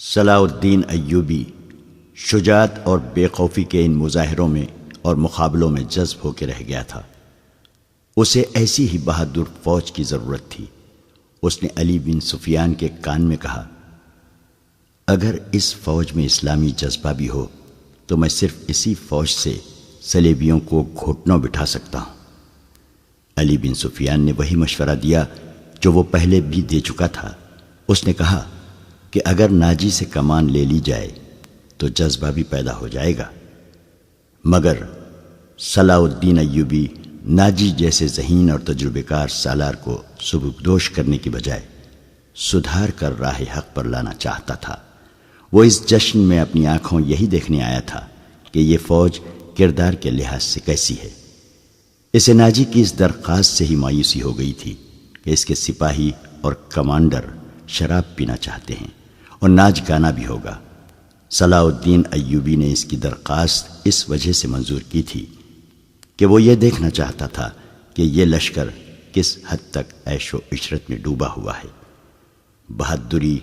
صلاح الدین ایوبی شجاعت اور بے خوفی کے ان مظاہروں میں اور مقابلوں میں جذب ہو کے رہ گیا تھا۔ اسے ایسی ہی بہادر فوج کی ضرورت تھی۔ اس نے علی بن سفیان کے کان میں کہا، اگر اس فوج میں اسلامی جذبہ بھی ہو تو میں صرف اسی فوج سے صلیبیوں کو گھٹنوں بٹھا سکتا ہوں۔ علی بن سفیان نے وہی مشورہ دیا جو وہ پہلے بھی دے چکا تھا۔ اس نے کہا کہ اگر ناجی سے کمان لے لی جائے تو جذبہ بھی پیدا ہو جائے گا، مگر صلاح الدین ایوبی ناجی جیسے ذہین اور تجربہ کار سالار کو سبکدوش کرنے کی بجائے سدھار کر راہ حق پر لانا چاہتا تھا۔ وہ اس جشن میں اپنی آنکھوں یہی دیکھنے آیا تھا کہ یہ فوج کردار کے لحاظ سے کیسی ہے۔ اسے ناجی کی اس درخواست سے ہی مایوسی ہو گئی تھی کہ اس کے سپاہی اور کمانڈر شراب پینا چاہتے ہیں اور ناچ گانا بھی ہوگا۔ صلاح الدین ایوبی نے اس کی درخواست اس وجہ سے منظور کی تھی کہ وہ یہ دیکھنا چاہتا تھا کہ یہ لشکر کس حد تک عیش و عشرت میں ڈوبا ہوا ہے۔ بہادری،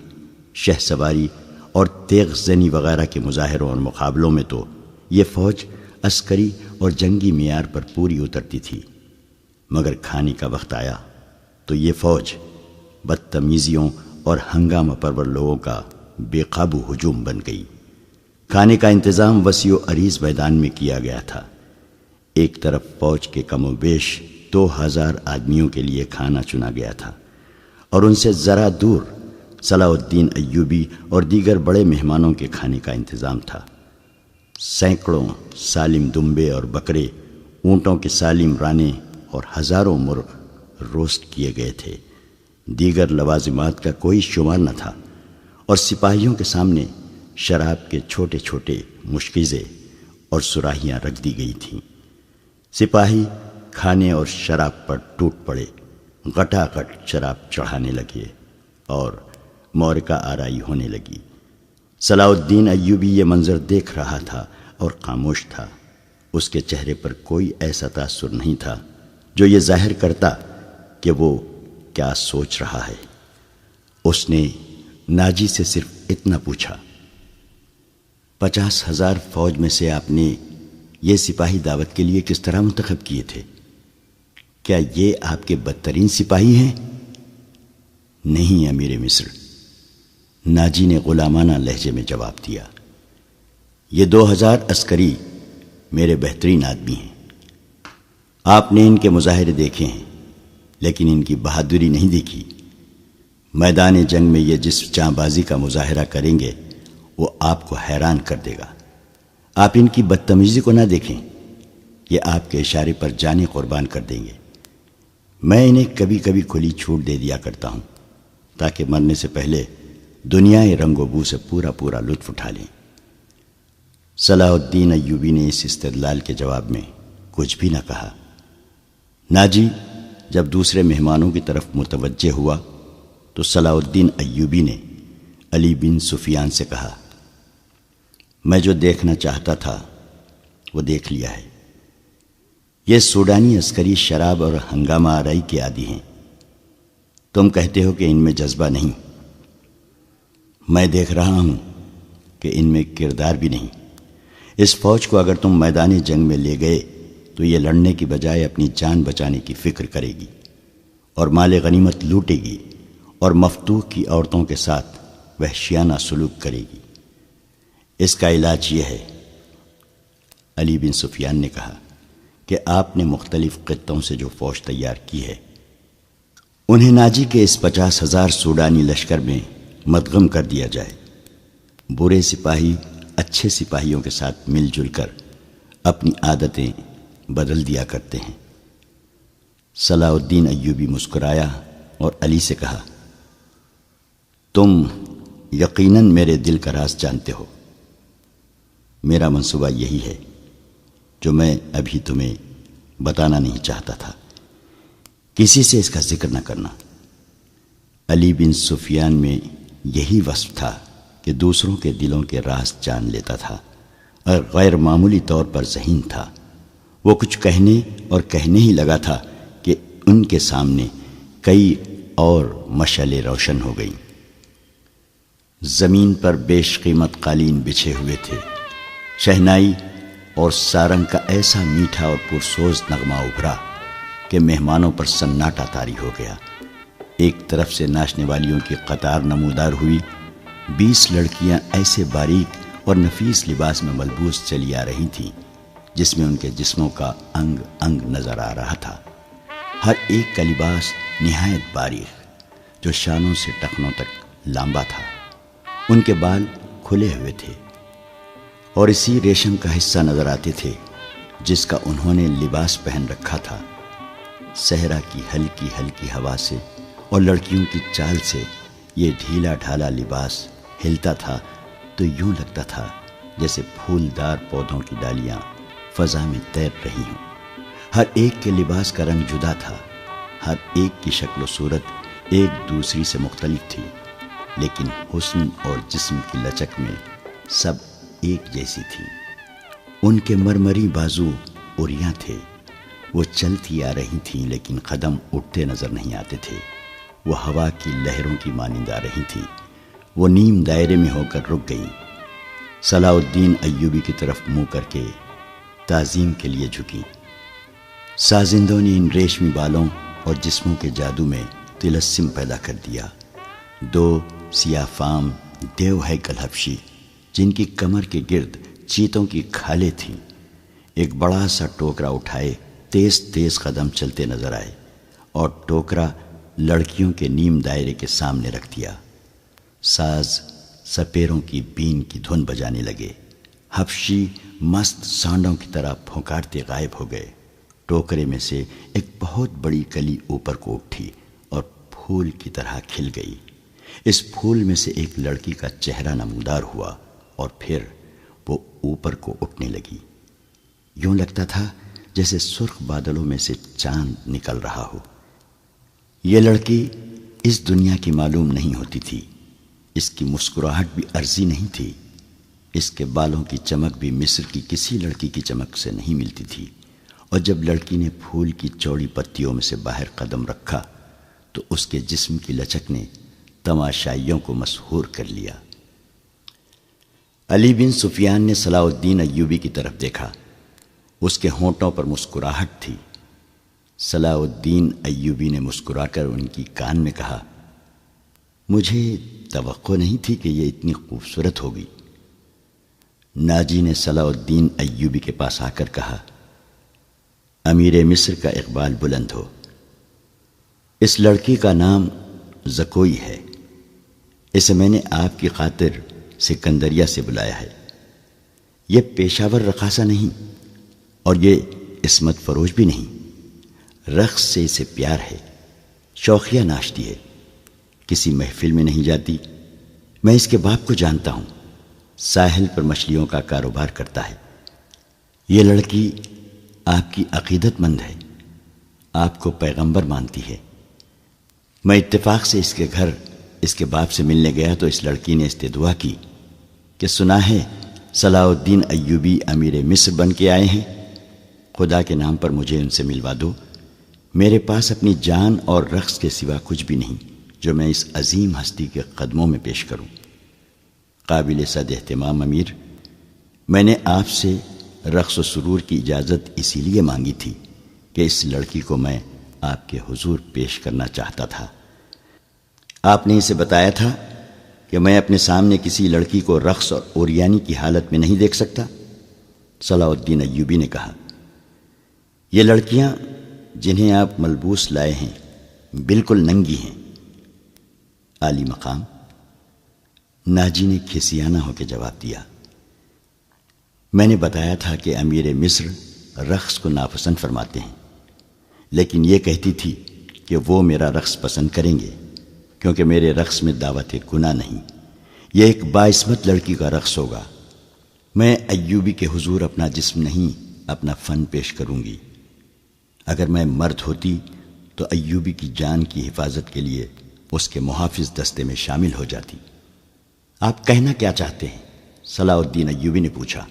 شہ سواری اور تیغ زنی وغیرہ کے مظاہروں اور مقابلوں میں تو یہ فوج عسکری اور جنگی معیار پر پوری اترتی تھی، مگر کھانے کا وقت آیا تو یہ فوج بدتمیزیوں اور ہنگامہ پرور لوگوں کا بے قابو ہجوم بن گئی۔ کھانے کا انتظام وسیع و عریض میدان میں کیا گیا تھا۔ ایک طرف فوج کے کم و بیش 2000 آدمیوں کے لیے کھانا چنا گیا تھا، اور ان سے ذرا دور صلاح الدین ایوبی اور دیگر بڑے مہمانوں کے کھانے کا انتظام تھا۔ سینکڑوں سالم دمبے اور بکرے، اونٹوں کے سالم رانے اور ہزاروں مرغ روسٹ کیے گئے تھے۔ دیگر لوازمات کا کوئی شمار نہ تھا، اور سپاہیوں کے سامنے شراب کے چھوٹے چھوٹے مشکیزے اور سراہیاں رکھ دی گئی تھیں۔ سپاہی کھانے اور شراب پر ٹوٹ پڑے، گٹا گٹ شراب چڑھانے لگے اور مورکہ آرائی ہونے لگی۔ صلاح الدین ایوبی یہ منظر دیکھ رہا تھا اور خاموش تھا۔ اس کے چہرے پر کوئی ایسا تاثر نہیں تھا جو یہ ظاہر کرتا کہ وہ کیا سوچ رہا ہے۔ اس نے ناجی سے صرف اتنا پوچھا، 50,000 فوج میں سے آپ نے یہ سپاہی دعوت کے لیے کس طرح منتخب کیے تھے؟ کیا یہ آپ کے بدترین سپاہی ہیں؟ نہیں امیر مصر، ناجی نے غلامانہ لہجے میں جواب دیا، یہ 2000 عسکری میرے بہترین آدمی ہیں۔ آپ نے ان کے مظاہرے دیکھے ہیں لیکن ان کی بہادری نہیں دیکھی۔ میدان جنگ میں یہ جس جاں بازی کا مظاہرہ کریں گے وہ آپ کو حیران کر دے گا۔ آپ ان کی بدتمیزی کو نہ دیکھیں، یہ آپ کے اشارے پر جانیں قربان کر دیں گے۔ میں انہیں کبھی کبھی کھلی چھوٹ دے دیا کرتا ہوں تاکہ مرنے سے پہلے دنیا رنگ و بو سے پورا لطف اٹھا لیں۔ صلاح الدین ایوبی نے اس استدلال کے جواب میں کچھ بھی نہ کہا۔ ناجی جب دوسرے مہمانوں کی طرف متوجہ ہوا تو صلاح الدین ایوبی نے علی بن سفیان سے کہا، میں جو دیکھنا چاہتا تھا وہ دیکھ لیا ہے۔ یہ سوڈانی عسکری شراب اور ہنگامہ آرائی کے عادی ہیں۔ تم کہتے ہو کہ ان میں جذبہ نہیں، میں دیکھ رہا ہوں کہ ان میں کردار بھی نہیں۔ اس فوج کو اگر تم میدان جنگ میں لے گئے تو یہ لڑنے کی بجائے اپنی جان بچانے کی فکر کرے گی اور مال غنیمت لوٹے گی اور مفتوح کی عورتوں کے ساتھ وحشیانہ سلوک کرے گی۔ اس کا علاج یہ ہے، علی بن سفیان نے کہا، کہ آپ نے مختلف خطوں سے جو فوج تیار کی ہے انہیں ناجی کے اس 50,000 سوڈانی لشکر میں مدغم کر دیا جائے۔ برے سپاہی اچھے سپاہیوں کے ساتھ مل جل کر اپنی عادتیں بدل دیا کرتے ہیں۔ صلاح الدین ایوبی مسکرایا اور علی سے کہا، تم یقیناً میرے دل کا راز جانتے ہو۔ میرا منصوبہ یہی ہے جو میں ابھی تمہیں بتانا نہیں چاہتا تھا، کسی سے اس کا ذکر نہ کرنا۔ علی بن سفیان میں یہی وصف تھا کہ دوسروں کے دلوں کے راز جان لیتا تھا اور غیر معمولی طور پر ذہین تھا۔ وہ کچھ کہنے اور کہنے ہی لگا تھا کہ ان کے سامنے کئی اور مشعلیں روشن ہو گئیں۔ زمین پر بیش قیمت قالین بچھے ہوئے تھے۔ شہنائی اور سارنگ کا ایسا میٹھا اور پرسوز نغمہ ابھرا کہ مہمانوں پر سناٹا طاری ہو گیا۔ ایک طرف سے ناچنے والیوں کی قطار نمودار ہوئی، 20 لڑکیاں ایسے باریک اور نفیس لباس میں ملبوس چلی آ رہی تھیں جس میں ان کے جسموں کا انگ انگ نظر آ رہا تھا۔ ہر ایک کا لباس نہایت باریک جو شانوں سے ٹخنوں تک لامبا تھا۔ ان کے بال کھلے ہوئے تھے اور اسی ریشم کا حصہ نظر آتے تھے جس کا انہوں نے لباس پہن رکھا تھا۔ صحرا کی ہلکی ہلکی ہوا سے اور لڑکیوں کی چال سے یہ ڈھیلا ڈھالا لباس ہلتا تھا تو یوں لگتا تھا جیسے پھولدار پودوں کی ڈالیاں فضا میں تیر رہی ہوں۔ ہر ایک کے لباس کا رنگ جدا تھا، ہر ایک کی شکل و صورت ایک دوسری سے مختلف تھی، لیکن حسن اور جسم کی لچک میں سب ایک جیسی تھی۔ ان کے مرمری بازو اوریاں تھے، وہ چلتی آ رہی تھیں لیکن قدم اٹھتے نظر نہیں آتے تھے۔ وہ ہوا کی لہروں کی مانند آ رہی تھیں۔ وہ نیم دائرے میں ہو کر رک گئیں۔ صلاح الدین ایوبی کی طرف منہ کر کے تعظیم کے لیے جھکی۔ سازندوں نے ان ریشمی بالوں اور جسموں کے جادو میں تلسم پیدا کر دیا۔ 2 سیاہ فام دیو ہیکل حبشی جن کی کمر کے گرد چیتوں کی کھالیں تھیں، ایک بڑا سا ٹوکرا اٹھائے تیز تیز قدم چلتے نظر آئے اور ٹوکرا لڑکیوں کے نیم دائرے کے سامنے رکھ دیا۔ ساز سپیروں کی بین کی دھن بجانے لگے۔ حبشی مست سانڈوں کی طرح پھونکارتے غائب ہو گئے۔ ٹوکرے میں سے ایک بہت بڑی کلی اوپر کو اٹھی اور پھول کی طرح کھل گئی۔ اس پھول میں سے ایک لڑکی کا چہرہ نمودار ہوا اور پھر وہ اوپر کو اٹھنے لگی۔ یوں لگتا تھا جیسے سرخ بادلوں میں سے چاند نکل رہا ہو۔ یہ لڑکی اس دنیا کی معلوم نہیں ہوتی تھی۔ اس کی مسکراہٹ بھی عرضی نہیں تھی۔ اس کے بالوں کی چمک بھی مصر کی کسی لڑکی کی چمک سے نہیں ملتی تھی، اور جب لڑکی نے پھول کی چوڑی پتیوں میں سے باہر قدم رکھا تو اس کے جسم کی لچک نے تماشائیوں کو مسحور کر لیا۔ علی بن سفیان نے صلاح الدین ایوبی کی طرف دیکھا۔ اس کے ہونٹوں پر مسکراہٹ تھی۔ صلاح الدین ایوبی نے مسکرا کر ان کی کان میں کہا، مجھے توقع نہیں تھی کہ یہ اتنی خوبصورت ہوگی۔ ناجی نے صلاح الدین ایوبی کے پاس آ کر کہا، امیر مصر کا اقبال بلند ہو۔ اس لڑکی کا نام زکوئی ہے۔ اسے میں نے آپ کی خاطر سکندریہ سے بلایا ہے۔ یہ پیشاور رقاصہ نہیں اور یہ عصمت فروش بھی نہیں۔ رقص سے اسے پیار ہے، شوخیہ ناچتی ہے، کسی محفل میں نہیں جاتی۔ میں اس کے باپ کو جانتا ہوں، ساحل پر مچھلیوں کا کاروبار کرتا ہے۔ یہ لڑکی آپ کی عقیدت مند ہے، آپ کو پیغمبر مانتی ہے۔ میں اتفاق سے اس کے گھر اس کے باپ سے ملنے گیا تو اس لڑکی نے استدعا کی کہ سنا ہے صلاح الدین ایوبی امیر مصر بن کے آئے ہیں، خدا کے نام پر مجھے ان سے ملوا دو۔ میرے پاس اپنی جان اور رقص کے سوا کچھ بھی نہیں جو میں اس عظیم ہستی کے قدموں میں پیش کروں۔ قابل صد اہتمام امیر، میں نے آپ سے رقص و سرور کی اجازت اسی لیے مانگی تھی کہ اس لڑکی کو میں آپ کے حضور پیش کرنا چاہتا تھا۔ آپ نے اسے بتایا تھا کہ میں اپنے سامنے کسی لڑکی کو رقص اور اوریانی کی حالت میں نہیں دیکھ سکتا۔ صلاح الدین ایوبی نے کہا، یہ لڑکیاں جنہیں آپ ملبوس لائے ہیں بالکل ننگی ہیں۔ عالی مقام، ناجی نے کھسیانہ ہو کے جواب دیا، میں نے بتایا تھا کہ امیر مصر رقص کو ناپسند فرماتے ہیں، لیکن یہ کہتی تھی کہ وہ میرا رقص پسند کریں گے کیونکہ میرے رقص میں دعوت گناہ نہیں۔ یہ ایک باعصمت لڑکی کا رقص ہوگا۔ میں ایوبی کے حضور اپنا جسم نہیں اپنا فن پیش کروں گی۔ اگر میں مرد ہوتی تو ایوبی کی جان کی حفاظت کے لیے اس کے محافظ دستے میں شامل ہو جاتی۔ آپ کہنا کیا چاہتے ہیں؟ صلاح الدین ایوبی نے پوچھا۔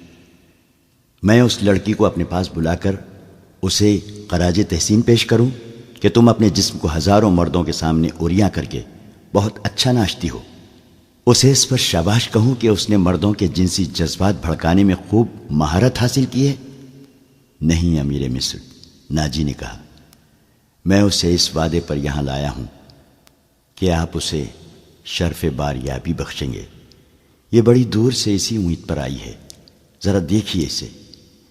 میں اس لڑکی کو اپنے پاس بلا کر اسے خراج تحسین پیش کروں کہ تم اپنے جسم کو ہزاروں مردوں کے سامنے اوریاں کر کے بہت اچھا ناچتی ہو۔ اسے اس پر شاباش کہوں کہ اس نے مردوں کے جنسی جذبات بھڑکانے میں خوب مہارت حاصل کی ہے؟ نہیں امیر مصر، ناجی نے کہا، میں اسے اس وعدے پر یہاں لایا ہوں کہ آپ اسے شرف باریابی بخشیں گے۔ یہ بڑی دور سے اسی امید پر آئی ہے۔ ذرا دیکھیے اسے،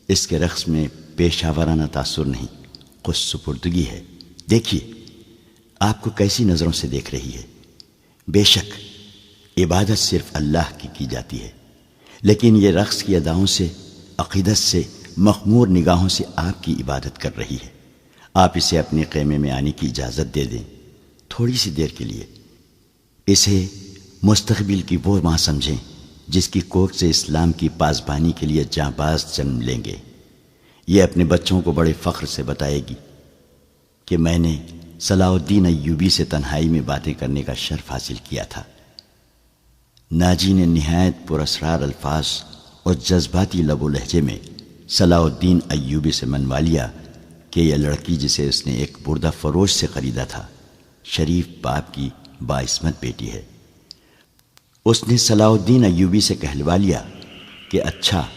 اس کے رقص میں پیشہ ورانہ تاثر نہیں، خود سپردگی ہے۔ دیکھیے آپ کو کیسی نظروں سے دیکھ رہی ہے۔ بے شک عبادت صرف اللہ کی جاتی ہے، لیکن یہ رقص کی اداؤں سے، عقیدت سے، مخمور نگاہوں سے آپ کی عبادت کر رہی ہے۔ آپ اسے اپنے خیمے میں آنے کی اجازت دے دیں، تھوڑی سی دیر کے لیے۔ اسے مستقبل کی وہ ماں سمجھیں جس کی کوکھ سے اسلام کی پاسبانی کے لیے جانباز جنم لیں گے۔ یہ اپنے بچوں کو بڑے فخر سے بتائے گی کہ میں نے صلاح الدین ایوبی سے تنہائی میں باتیں کرنے کا شرف حاصل کیا تھا۔ ناجی نے نہایت پراسرار الفاظ اور جذباتی لب و لہجے میں صلاح الدین ایوبی سے منوا لیا کہ یہ لڑکی جسے اس نے ایک بردہ فروش سے خریدا تھا، شریف باپ کی باعصمت بیٹی ہے۔ اس نے صلاح الدین ایوبی سے کہلوا لیا کہ اچھا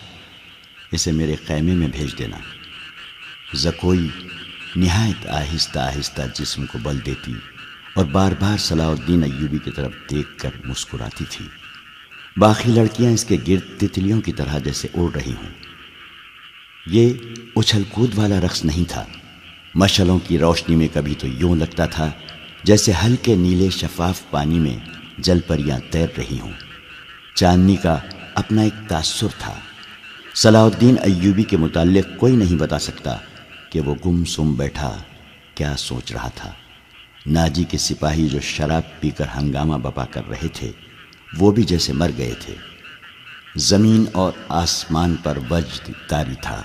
اسے میرے خیمے میں بھیج دینا۔ زکوئی نہایت آہستہ آہستہ جسم کو بل دیتی اور بار بار صلاح الدین ایوبی کی طرف دیکھ کر مسکراتی تھی۔ باقی لڑکیاں اس کے گرد تتلیوں کی طرح جیسے اڑ رہی ہوں۔ یہ اچھل کود والا رقص نہیں تھا۔ مشعلوں کی روشنی میں کبھی تو یوں لگتا تھا جیسے ہلکے نیلے شفاف پانی میں جل پریاں تیر رہی ہوں۔ چاندنی کا اپنا ایک تاثر تھا۔ صلاح الدین ایوبی کے متعلق کوئی نہیں بتا سکتا کہ وہ گم سم بیٹھا کیا سوچ رہا تھا۔ ناجی کے سپاہی جو شراب پی کر ہنگامہ بپا کر رہے تھے، وہ بھی جیسے مر گئے تھے۔ زمین اور آسمان پر وجد طاری تھا۔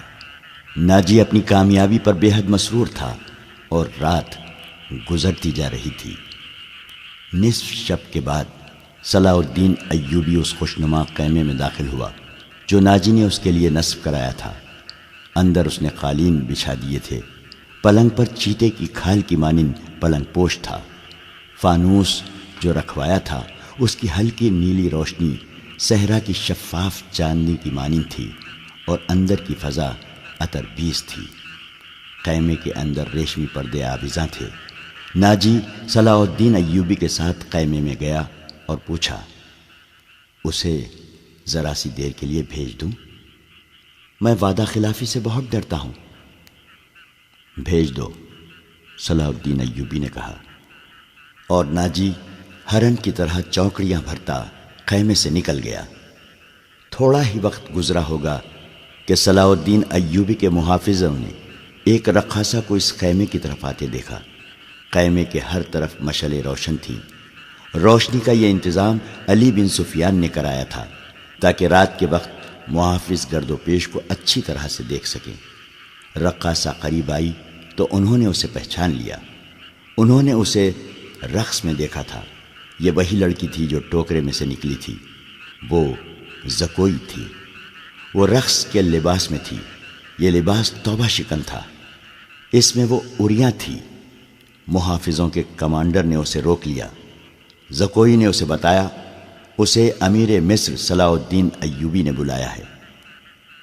ناجی اپنی کامیابی پر بے حد مسرور تھا اور رات گزرتی جا رہی تھی۔ نصف شب کے بعد صلاح الدین ایوبی اس خوشنما خیمے میں داخل ہوا جو ناجی نے اس کے لیے نصب کرایا تھا۔ اندر اس نے قالین بچھا دیے تھے۔ پلنگ پر چیتے کی کھال کی مانند پلنگ پوش تھا۔ فانوس جو رکھوایا تھا اس کی ہلکی نیلی روشنی صحرا کی شفاف چاندنی کی مانند تھی اور اندر کی فضا عطر بیز تھی۔ خیمے کے اندر ریشمی پردے آویزاں تھے۔ ناجی صلاح الدین ایوبی کے ساتھ خیمے میں گیا اور پوچھا، اسے ذرا سی دیر کے لیے بھیج دوں؟ میں وعدہ خلافی سے بہت ڈرتا ہوں۔ بھیج دو، صلاح الدین ایوبی نے کہا، اور ناجی ہرن کی طرح چوکڑیاں بھرتا خیمے سے نکل گیا۔ تھوڑا ہی وقت گزرا ہوگا کہ صلاح الدین ایوبی کے محافظوں نے ایک رقاصہ کو اس خیمے کی طرف آتے دیکھا۔ خیمے کے ہر طرف مشعلیں روشن تھیں۔ روشنی کا یہ انتظام علی بن سفیان نے کرایا تھا تاکہ رات کے وقت محافظ گرد و پیش کو اچھی طرح سے دیکھ سکیں۔ رقاصہ قریب آئی تو انہوں نے اسے پہچان لیا۔ انہوں نے اسے رقص میں دیکھا تھا۔ یہ وہی لڑکی تھی جو ٹوکرے میں سے نکلی تھی۔ وہ زکوئی تھی۔ وہ رقص کے لباس میں تھی۔ یہ لباس توبہ شکن تھا۔ اس میں وہ عریاں تھی۔ محافظوں کے کمانڈر نے اسے روک لیا۔ زکوئی نے اسے بتایا اسے امیر مصر صلاح الدین ایوبی نے بلایا ہے۔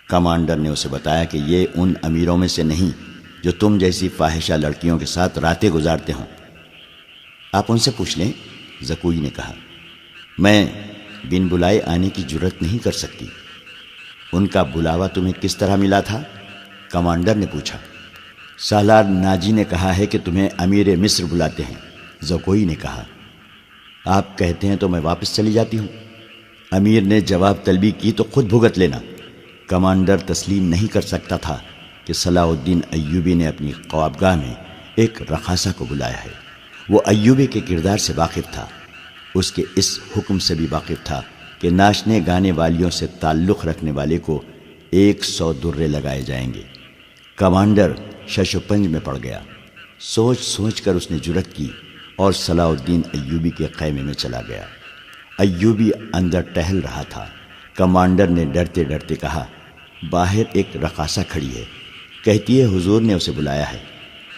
کمانڈر نے اسے بتایا کہ یہ ان امیروں میں سے نہیں جو تم جیسی فاحشہ لڑکیوں کے ساتھ راتیں گزارتے ہوں۔ آپ ان سے پوچھ لیں، زکوئی نے کہا۔ میں بن بلائے آنے کی جرت نہیں کر سکتی۔ ان کا بلاوا تمہیں کس طرح ملا تھا؟ کمانڈر نے پوچھا۔ سالار ناجی نے کہا ہے کہ تمہیں امیر مصر بلاتے ہیں، زکوئی نے کہا۔ آپ کہتے ہیں تو میں واپس چلی جاتی ہوں۔ امیر نے جواب طلبی کی تو خود بھگت لینا۔ کمانڈر تسلیم نہیں کر سکتا تھا کہ صلاح الدین ایوبی نے اپنی خوابگاہ میں ایک رقاصہ کو بلایا ہے۔ وہ ایوبی کے کردار سے واقف تھا۔ اس کے اس حکم سے بھی واقف تھا کہ ناچنے گانے والیوں سے تعلق رکھنے والے کو 100 درے لگائے جائیں گے۔ کمانڈر شش و پنج میں پڑ گیا۔ سوچ سوچ کر اس نے جرت کی اور صلاح الدین ایوبی کے خیمے میں چلا گیا۔ ایوبی اندر ٹہل رہا تھا۔ کمانڈر نے ڈرتے ڈرتے کہا، باہر ایک رقاصہ کھڑی ہے، کہتی ہے حضور نے اسے بلایا ہے۔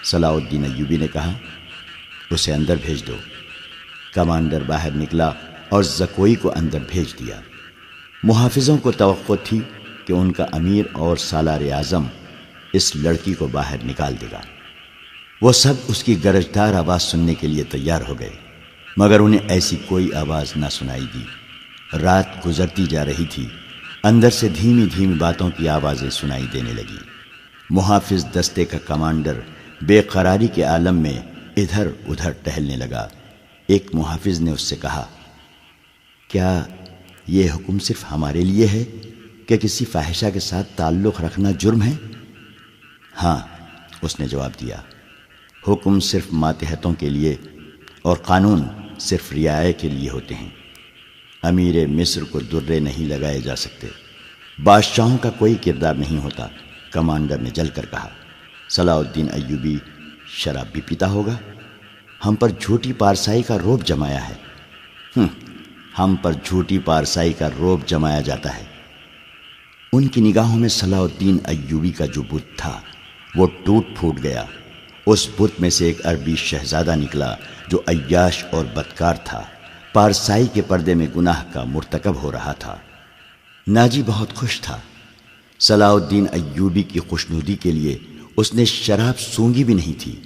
صلاح الدین ایوبی نے کہا، اسے اندر بھیج دو۔ کمانڈر باہر نکلا اور زکوئی کو اندر بھیج دیا۔ محافظوں کو توقع تھی کہ ان کا امیر اور سالار اعظم اس لڑکی کو باہر نکال دے گا۔ وہ سب اس کی گرجدار آواز سننے کے لیے تیار ہو گئے، مگر انہیں ایسی کوئی آواز نہ سنائی دی۔ رات گزرتی جا رہی تھی، اندر سے دھیمی دھیمی باتوں کی آوازیں سنائی دینے لگی۔ محافظ دستے کا کمانڈر بے قراری کے عالم میں ادھر ادھر ٹہلنے لگا۔ ایک محافظ نے اس سے کہا، کیا یہ حکم صرف ہمارے لیے ہے کہ کسی فاحشہ کے ساتھ تعلق رکھنا جرم ہے؟ ہاں، اس نے جواب دیا، حکم صرف ماتحتوں کے لیے اور قانون صرف رعایا کے لیے ہوتے ہیں۔ امیر مصر کو درے نہیں لگائے جا سکتے، بادشاہوں کا کوئی کردار نہیں ہوتا۔ کمانڈر نے جل کر کہا، صلاح الدین ایوبی شراب بھی پیتا ہوگا؟ ہم پر جھوٹی پارسائی کا رعب جمایا ہے۔ ہم پر جھوٹی پارسائی کا رعب جمایا جاتا ہے۔ ان کی نگاہوں میں صلاح الدین ایوبی کا جو بت تھا وہ ٹوٹ پھوٹ گیا۔ اس بت میں سے ایک عربی شہزادہ نکلا جو عیاش اور بدکار تھا، پارسائی کے پردے میں گناہ کا مرتکب ہو رہا تھا۔ ناجی بہت خوش تھا۔ صلاح الدین ایوبی کی خوشنودی کے لیے اس نے شراب سونگھی بھی نہیں تھی۔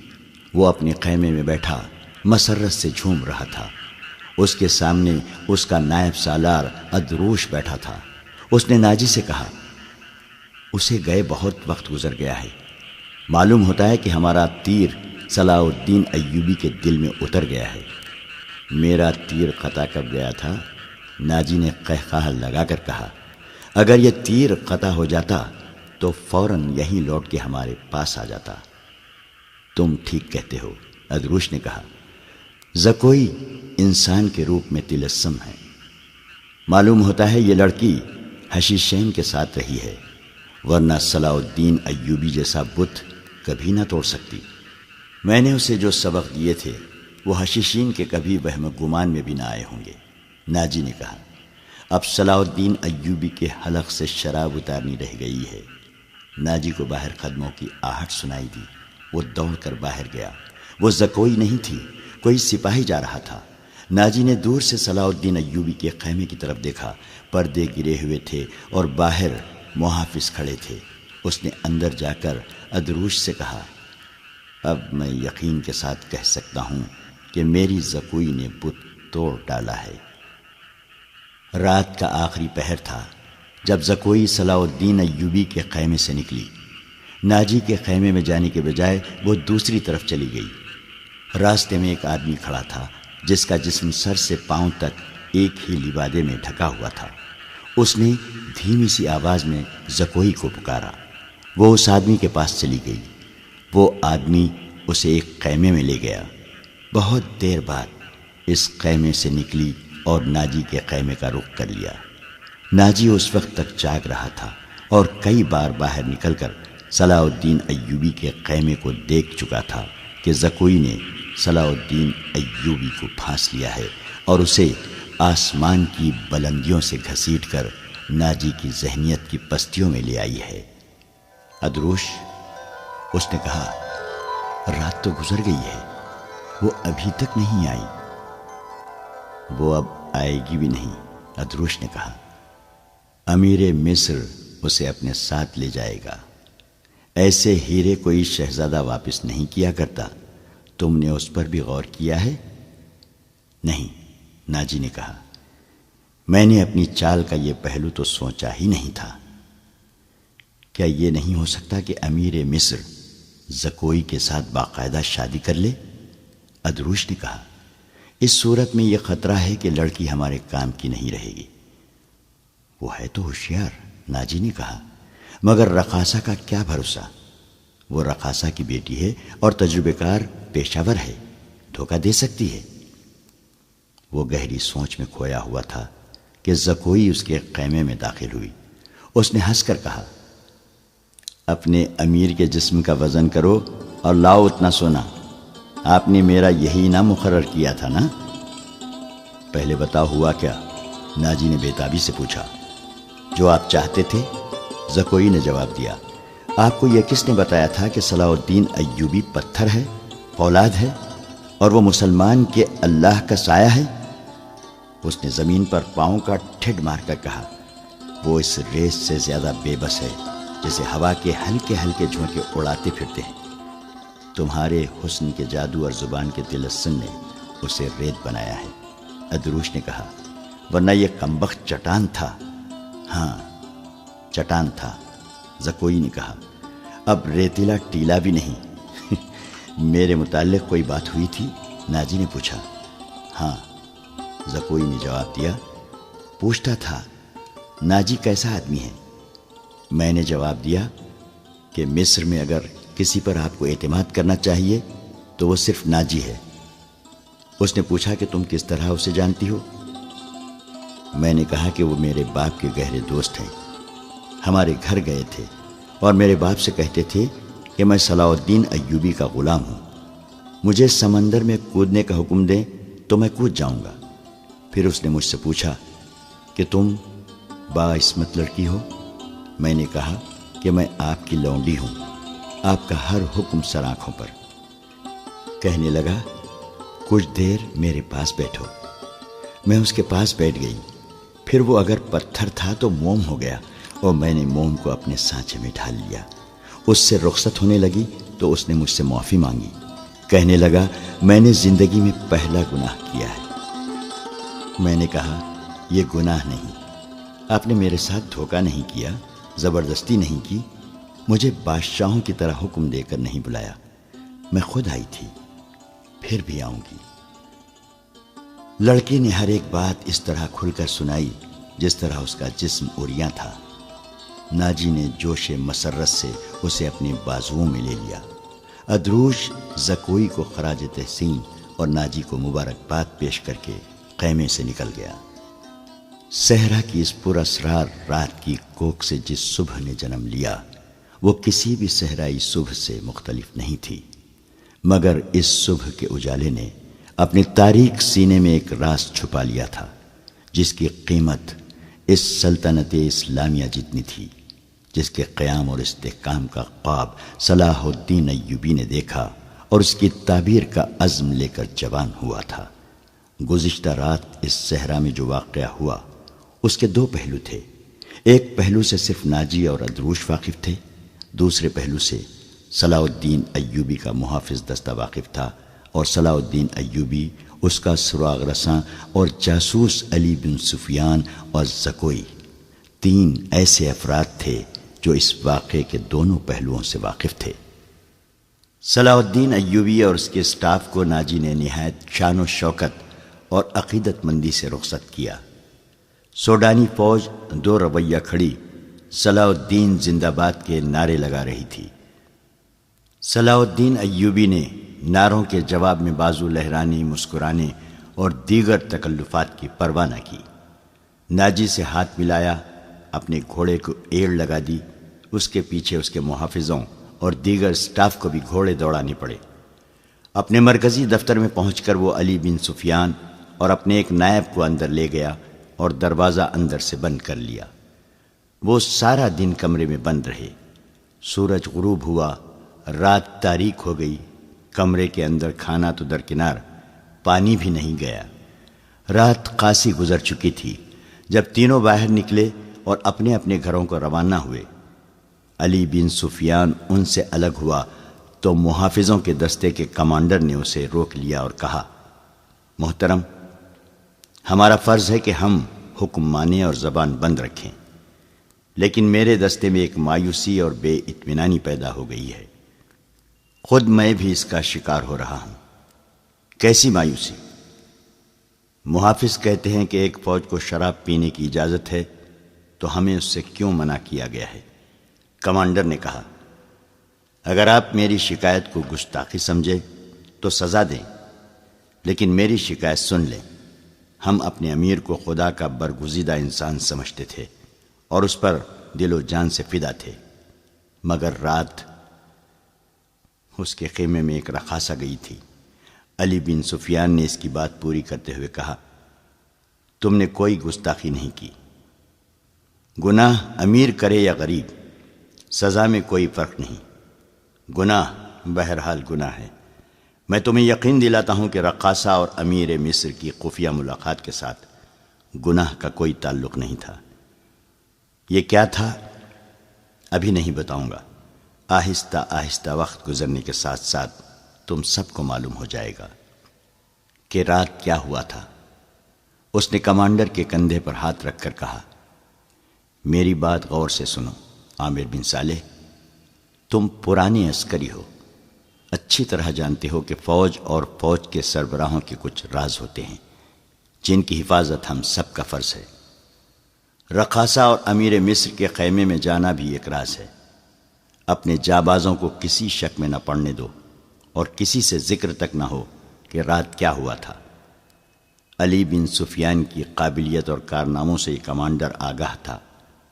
وہ اپنے خیمے میں بیٹھا مسرت سے جھوم رہا تھا۔ اس کے سامنے اس کا نائب سالار ادروش بیٹھا تھا۔ اس نے ناجی سے کہا، اسے گئے بہت وقت گزر گیا ہے، معلوم ہوتا ہے کہ ہمارا تیر صلاح الدین ایوبی کے دل میں اتر گیا ہے۔ میرا تیر قطع کب گیا تھا؟ ناجی نے قہقہہ لگا کر کہا، اگر یہ تیر قطع ہو جاتا تو فوراً یہیں لوٹ کے ہمارے پاس آ جاتا۔ تم ٹھیک کہتے ہو، ادروش نے کہا، زکوئی انسان کے روپ میں تلسم ہے۔ معلوم ہوتا ہے یہ لڑکی حشیشین کے ساتھ رہی ہے، ورنہ صلاح الدین ایوبی جیسا بت کبھی نہ توڑ سکتی۔ میں نے اسے جو سبق دیے تھے وہ حشیشین کے کبھی وہم گمان میں بھی نہ آئے ہوں گے۔ ناجی نے کہا، اب صلاح الدین ایوبی کے حلق سے شراب اتارنی رہ گئی ہے۔ ناجی کو باہر قدموں کی آہٹ سنائی دی۔ وہ دوڑ کر باہر گیا۔ وہ زکوئی نہیں تھی، کوئی سپاہی جا رہا تھا۔ ناجی نے دور سے صلاح الدین ایوبی کے خیمے کی طرف دیکھا۔ پردے گرے ہوئے تھے اور باہر محافظ کھڑے تھے۔ اس نے اندر جا کر ادروش سے کہا، اب میں یقین کے ساتھ کہہ سکتا ہوں کہ میری زکوئی نے بت توڑ ڈالا ہے۔ رات کا آخری پہر تھا جب زکوئی صلاح الدین ایوبی کے خیمے سے نکلی۔ ناجی کے خیمے میں جانے کے بجائے وہ دوسری طرف چلی گئی۔ راستے میں ایک آدمی کھڑا تھا جس کا جسم سر سے پاؤں تک ایک ہی لبادے میں ڈھکا ہوا تھا۔ اس نے دھیمی سی آواز میں زکوئی کو پکارا۔ وہ اس آدمی کے پاس چلی گئی۔ وہ آدمی اسے ایک خیمے میں لے گیا۔ بہت دیر بعد اس خیمے سے نکلی اور ناجی کے خیمے کا رخ کر لیا۔ ناجی اس وقت تک جاگ رہا تھا اور کئی بار باہر نکل کر صلاح الدین ایوبی کے خیمے کو دیکھ چکا تھا کہ زکوئی نے صلاح الدین ایوبی کو پھانس لیا ہے اور اسے آسمان کی بلندیوں سے گھسیٹ کر ناجی کی ذہنیت کی پستیوں میں لے آئی ہے۔ ادروش، اس نے کہا، رات تو گزر گئی ہے، وہ ابھی تک نہیں آئی۔ وہ اب آئے گی بھی نہیں، ادروش نے کہا۔ امیر مصر اسے اپنے ساتھ لے جائے گا۔ ایسے ہیرے کوئی شہزادہ واپس نہیں کیا کرتا۔ تم نے اس پر بھی غور کیا ہے؟ نہیں، ناجی نے کہا، میں نے اپنی چال کا یہ پہلو تو سوچا ہی نہیں تھا۔ کیا یہ نہیں ہو سکتا کہ امیر مصر زکوئی کے ساتھ باقاعدہ شادی کر لے؟ ادروش نے کہا، اس صورت میں یہ خطرہ ہے کہ لڑکی ہمارے کام کی نہیں رہے گی۔ وہ ہے تو ہوشیار، ناجی نے کہا، مگر رقاصہ کا کیا بھروسہ؟ وہ رقاصہ کی بیٹی ہے اور تجربہ کار پیشہ ور ہے، دھوکہ دے سکتی ہے۔ وہ گہری سوچ میں کھویا ہوا تھا کہ زکوئی اس کے خیمے میں داخل ہوئی۔ اس نے ہنس کر کہا، اپنے امیر کے جسم کا وزن کرو اور لاؤ اتنا سونا۔ آپ نے میرا یہی نام مقرر کیا تھا نا؟ پہلے بتاؤ ہوا کیا؟ ناجی نے بےتابی سے پوچھا۔ جو آپ چاہتے تھے، زکوئی نے جواب دیا۔ آپ کو یہ کس نے بتایا تھا کہ صلاح الدین ایوبی پتھر ہے، اولاد ہے، اور وہ مسلمان کے اللہ کا سایہ ہے؟ اس نے زمین پر پاؤں کا ٹھڈ مار کر کہا، وہ اس ریس سے زیادہ بے بس ہے جسے ہوا کے ہلکے ہلکے جھونکے اڑاتے پھرتے ہیں۔ تمہارے حسن کے جادو اور زبان کے تلسم نے اسے ریت بنایا ہے۔ ادروش نے کہا، ورنہ یہ کمبخت چٹان تھا۔ ہاں چٹان تھا، زکوئی نے کہا، اب ریتیلا ٹیلا بھی نہیں۔ میرے متعلق کوئی بات ہوئی تھی؟ ناجی نے پوچھا۔ ہاں، زکوئی نے جواب دیا۔ پوچھتا تھا ناجی کیسا آدمی ہے؟ میں نے جواب دیا کہ مصر میں اگر کسی پر آپ کو اعتماد کرنا چاہیے تو وہ صرف ناجی ہے۔ اس نے پوچھا کہ تم کس طرح اسے جانتی ہو؟ میں نے کہا کہ وہ میرے باپ کے گہرے دوست ہیں، ہمارے گھر گئے تھے اور میرے باپ سے کہتے تھے کہ میں صلاح الدین ایوبی کا غلام ہوں، مجھے سمندر میں کودنے کا حکم دیں تو میں کود جاؤں گا۔ پھر اس نے مجھ سے پوچھا کہ تم باعصمت لڑکی ہو؟ میں نے کہا کہ میں آپ کی لونڈی ہوں، آپ کا ہر حکم سر آنکھوں پر۔ کہنے لگا، کچھ دیر میرے پاس بیٹھو۔ میں اس کے پاس بیٹھ گئی، پھر وہ اگر پتھر تھا تو موم ہو گیا اور میں نے موم کو اپنے سانچے میں ڈھال لیا۔ اس سے رخصت ہونے لگی تو اس نے مجھ سے معافی مانگی۔ کہنے لگا، میں نے زندگی میں پہلا گناہ کیا ہے۔ میں نے کہا، یہ گناہ نہیں، آپ نے میرے ساتھ دھوکہ نہیں کیا، زبردستی نہیں کی، مجھے بادشاہوں کی طرح حکم دے کر نہیں بلایا، میں خود آئی تھی، پھر بھی آؤں گی۔ لڑکی نے ہر ایک بات اس طرح کھل کر سنائی جس طرح اس کا جسم عریاں تھا۔ ناجی نے جوش مسرت سے اسے اپنے بازوؤں میں لے لیا۔ ادروش زکوئی کو خراج تحسین اور ناجی کو مبارکباد پیش کر کے خیمے سے نکل گیا۔ صحرا کی اس پر اسرار رات کی کوک سے جس صبح نے جنم لیا وہ کسی بھی صحرائی صبح سے مختلف نہیں تھی، مگر اس صبح کے اجالے نے اپنے تاریک سینے میں ایک راز چھپا لیا تھا جس کی قیمت اس سلطنت اسلامیہ جتنی تھی، جس کے قیام اور استحکام کا خواب صلاح الدین ایوبی نے دیکھا اور اس کی تعبیر کا عزم لے کر جوان ہوا تھا۔ گزشتہ رات اس صحرا میں جو واقعہ ہوا اس کے دو پہلو تھے۔ ایک پہلو سے صرف ناجی اور ادروش واقف تھے، دوسرے پہلو سے صلاح الدین ایوبی کا محافظ دستہ واقف تھا، اور صلاح الدین ایوبی، اس کا سراغ رساں اور جاسوس علی بن سفیان اور زکوئی، تین ایسے افراد تھے جو اس واقعے کے دونوں پہلوؤں سے واقف تھے۔ صلاح الدین ایوبی اور اس کے اسٹاف کو ناجی نے نہایت شان و شوکت اور عقیدت مندی سے رخصت کیا۔ سوڈانی فوج دو رویہ کھڑی صلاح الدین زندہ باد کے نعرے لگا رہی تھی۔ صلاح الدین ایوبی نے نعروں کے جواب میں بازو لہرانے، مسکرانے اور دیگر تکلفات کی پرواہ نہ کی۔ ناجی سے ہاتھ ملایا، اپنے گھوڑے کو ایڑ لگا دی، اس کے پیچھے اس کے محافظوں اور دیگر سٹاف کو بھی گھوڑے دوڑانے پڑے۔ اپنے مرکزی دفتر میں پہنچ کر وہ علی بن سفیان اور اپنے ایک نائب کو اندر لے گیا اور دروازہ اندر سے بند کر لیا۔ وہ سارا دن کمرے میں بند رہے۔ سورج غروب ہوا، رات تاریک ہو گئی، کمرے کے اندر کھانا تو درکنار، پانی بھی نہیں گیا۔ رات قاسی گزر چکی تھی جب تینوں باہر نکلے اور اپنے اپنے گھروں کو روانہ ہوئے۔ علی بن سفیان ان سے الگ ہوا تو محافظوں کے دستے کے کمانڈر نے اسے روک لیا اور کہا، محترم، ہمارا فرض ہے کہ ہم حکم مانیں اور زبان بند رکھیں، لیکن میرے دستے میں ایک مایوسی اور بے اطمینانی پیدا ہو گئی ہے، خود میں بھی اس کا شکار ہو رہا ہوں۔ کیسی مایوسی؟ محافظ کہتے ہیں کہ ایک فوج کو شراب پینے کی اجازت ہے تو ہمیں اس سے کیوں منع کیا گیا ہے؟ کمانڈر نے کہا، اگر آپ میری شکایت کو گستاخی سمجھے تو سزا دیں، لیکن میری شکایت سن لیں۔ ہم اپنے امیر کو خدا کا برگزیدہ انسان سمجھتے تھے اور اس پر دل و جان سے فدا تھے، مگر رات اس کے خیمے میں ایک رقاصہ گئی تھی۔ علی بن سفیان نے اس کی بات پوری کرتے ہوئے کہا، تم نے کوئی گستاخی نہیں کی، گناہ امیر کرے یا غریب، سزا میں کوئی فرق نہیں، گناہ بہرحال گناہ ہے۔ میں تمہیں یقین دلاتا ہوں کہ رقاصہ اور امیر مصر کی خفیہ ملاقات کے ساتھ گناہ کا کوئی تعلق نہیں تھا۔ یہ کیا تھا ابھی نہیں بتاؤں گا، آہستہ آہستہ وقت گزرنے کے ساتھ ساتھ تم سب کو معلوم ہو جائے گا کہ رات کیا ہوا تھا۔ اس نے کمانڈر کے کندھے پر ہاتھ رکھ کر کہا، میری بات غور سے سنو عامر بن صالح، تم پرانے عسکری ہو، اچھی طرح جانتے ہو کہ فوج اور فوج کے سربراہوں کے کچھ راز ہوتے ہیں جن کی حفاظت ہم سب کا فرض ہے۔ رقاصہ اور امیر مصر کے خیمے میں جانا بھی ایک راز ہے۔ اپنے جابازوں کو کسی شک میں نہ پڑنے دو اور کسی سے ذکر تک نہ ہو کہ رات کیا ہوا تھا۔ علی بن سفیان کی قابلیت اور کارناموں سے یہ کمانڈر آگاہ تھا،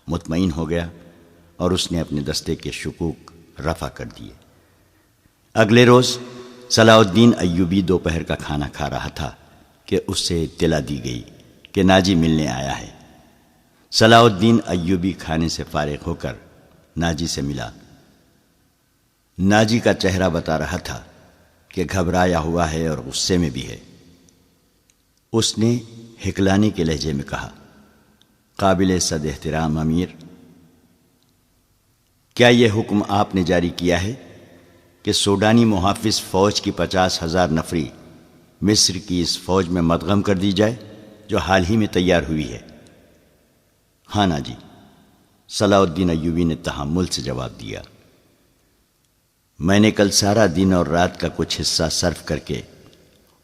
مطمئن ہو گیا اور اس نے اپنے دستے کے شکوک رفع کر دیے۔ اگلے روز صلاح الدین ایوبی دوپہر کا کھانا کھا رہا تھا کہ اس سے اطلاع دی گئی کہ ناجی ملنے آیا ہے۔ صلاح الدین ایوبی کھانے سے فارغ ہو کر ناجی سے ملا۔ ناجی کا چہرہ بتا رہا تھا کہ گھبرایا ہوا ہے اور غصے میں بھی ہے۔ اس نے ہکلانے کے لہجے میں کہا، قابل صد احترام امیر، کیا یہ حکم آپ نے جاری کیا ہے کہ سوڈانی محافظ فوج کی 50,000 نفری مصر کی اس فوج میں مدغم کر دی جائے جو حال ہی میں تیار ہوئی ہے؟ ہاں ناجی، صلاح الدین ایوبی نے تحمل سے جواب دیا۔ میں نے کل سارا دن اور رات کا کچھ حصہ صرف کر کے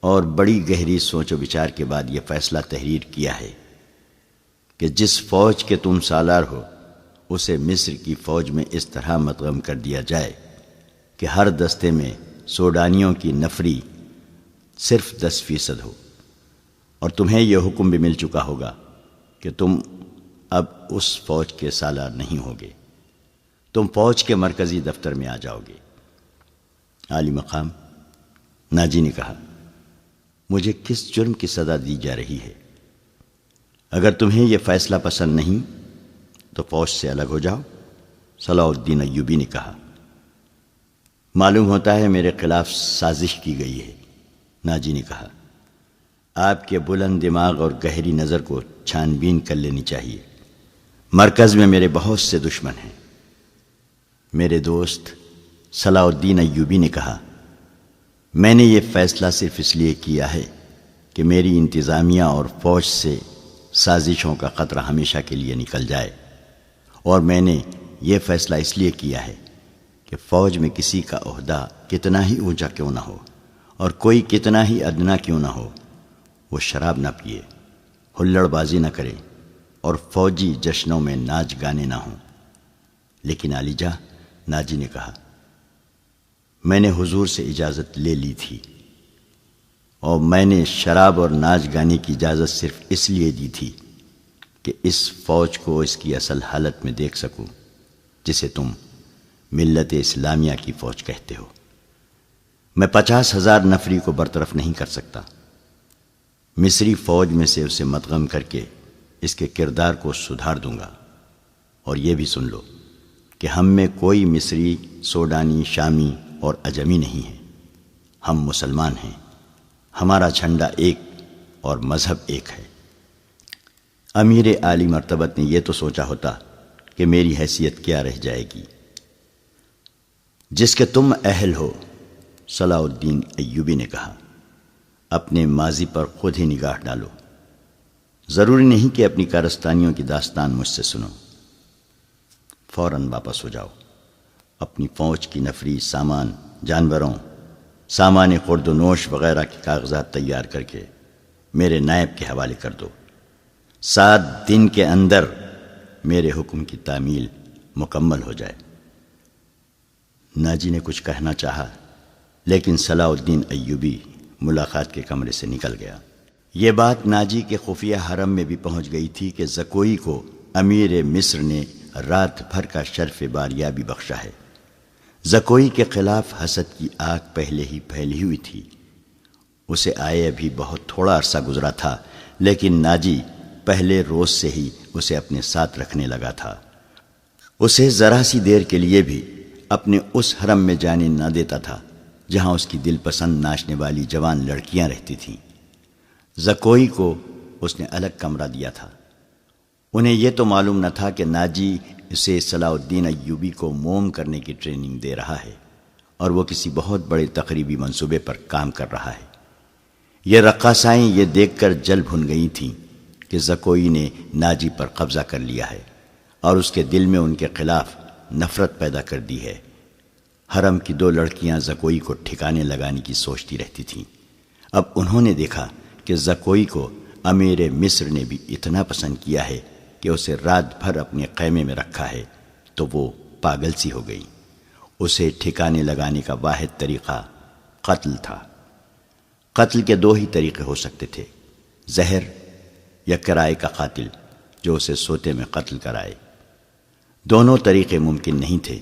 اور بڑی گہری سوچ و بچار کے بعد یہ فیصلہ تحریر کیا ہے کہ جس فوج کے تم سالار ہو اسے مصر کی فوج میں اس طرح مدغم کر دیا جائے کہ ہر دستے میں سوڈانیوں کی نفری صرف 10% ہو، اور تمہیں یہ حکم بھی مل چکا ہوگا کہ تم اب اس فوج کے سالار نہیں ہوگے، تم فوج کے مرکزی دفتر میں آ جاؤ گے۔ عالی مقام ناجی نے کہا، مجھے کس جرم کی سزا دی جا رہی ہے؟ اگر تمہیں یہ فیصلہ پسند نہیں تو فوج سے الگ ہو جاؤ۔ صلاح الدین ایوبی نے کہا، معلوم ہوتا ہے میرے خلاف سازش کی گئی ہے۔ ناجی نے کہا، آپ کے بلند دماغ اور گہری نظر کو چھان بین کر لینی چاہیے۔ مرکز میں میرے بہت سے دشمن ہیں۔ میرے دوست صلاح الدین ایوبی نے کہا، میں نے یہ فیصلہ صرف اس لیے کیا ہے کہ میری انتظامیہ اور فوج سے سازشوں کا خطرہ ہمیشہ کے لیے نکل جائے، اور میں نے یہ فیصلہ اس لیے کیا ہے کہ فوج میں کسی کا عہدہ کتنا ہی اونچا کیوں نہ ہو اور کوئی کتنا ہی ادنا کیوں نہ ہو، وہ شراب نہ پیے، ہلڑ بازی نہ کرے اور فوجی جشنوں میں ناچ گانے نہ ہوں۔ لیکن علی جاں، ناجی نے کہا، میں نے حضور سے اجازت لے لی تھی، اور میں نے شراب اور ناچ گانے کی اجازت صرف اس لیے دی تھی کہ اس فوج کو اس کی اصل حالت میں دیکھ سکوں جسے تم ملت اسلامیہ کی فوج کہتے ہو۔ میں 50,000 نفری کو برطرف نہیں کر سکتا۔ مصری فوج میں سے اسے مدغم کر کے اس کے کردار کو سدھار دوں گا۔ اور یہ بھی سن لو کہ ہم میں کوئی مصری، سوڈانی، شامی اور عجمی نہیں ہے، ہم مسلمان ہیں، ہمارا جھنڈا ایک اور مذہب ایک ہے۔ امیر عالی مرتبت نے یہ تو سوچا ہوتا کہ میری حیثیت کیا رہ جائے گی جس کے تم اہل ہو۔ صلاح الدین ایوبی نے کہا، اپنے ماضی پر خود ہی نگاہ ڈالو، ضروری نہیں کہ اپنی کارستانیوں کی داستان مجھ سے سنو، فوراً واپس ہو جاؤ، اپنی فوج کی نفری، سامان، جانوروں، سامان خورد و نوش وغیرہ کے کاغذات تیار کر کے میرے نائب کے حوالے کر دو۔ 7 دن کے اندر میرے حکم کی تعمیل مکمل ہو جائے۔ ناجی نے کچھ کہنا چاہا لیکن صلاح الدین ایوبی ملاقات کے کمرے سے نکل گیا۔ یہ بات ناجی کے خفیہ حرم میں بھی پہنچ گئی تھی کہ زکوئی کو امیر مصر نے رات بھر کا شرف باریابی بخشا ہے۔ زکوئی کے خلاف حسد کی آگ پہلے ہی پھیلی ہوئی تھی۔ اسے آئے ابھی بہت تھوڑا عرصہ گزرا تھا، لیکن ناجی پہلے روز سے ہی اسے اپنے ساتھ رکھنے لگا تھا۔ اسے ذرا سی دیر کے لیے بھی اپنے اس حرم میں جانے نہ دیتا تھا جہاں اس کی دل پسند ناچنے والی جوان لڑکیاں رہتی تھیں۔ زکوئی کو اس نے الگ کمرہ دیا تھا۔ انہیں یہ تو معلوم نہ تھا کہ ناجی اسے صلاح الدین ایوبی کو موم کرنے کی ٹریننگ دے رہا ہے اور وہ کسی بہت بڑے تقریبی منصوبے پر کام کر رہا ہے۔ یہ رقاصائیں یہ دیکھ کر جل بھن گئی تھیں کہ زکوئی نے ناجی پر قبضہ کر لیا ہے اور اس کے دل میں ان کے خلاف نفرت پیدا کر دی ہے۔ حرم کی 2 لڑکیاں زکوئی کو ٹھکانے لگانے کی سوچتی رہتی تھیں۔ اب انہوں نے دیکھا کہ زکوئی کو امیر مصر نے بھی اتنا پسند کیا ہے کہ اسے رات بھر اپنے خیمے میں رکھا ہے، تو وہ پاگل سی ہو گئی۔ اسے ٹھکانے لگانے کا واحد طریقہ قتل تھا۔ قتل کے 2 ہی طریقے ہو سکتے تھے، زہر یا کرائے کا قاتل جو اسے سوتے میں قتل کرائے۔ دونوں طریقے ممکن نہیں تھے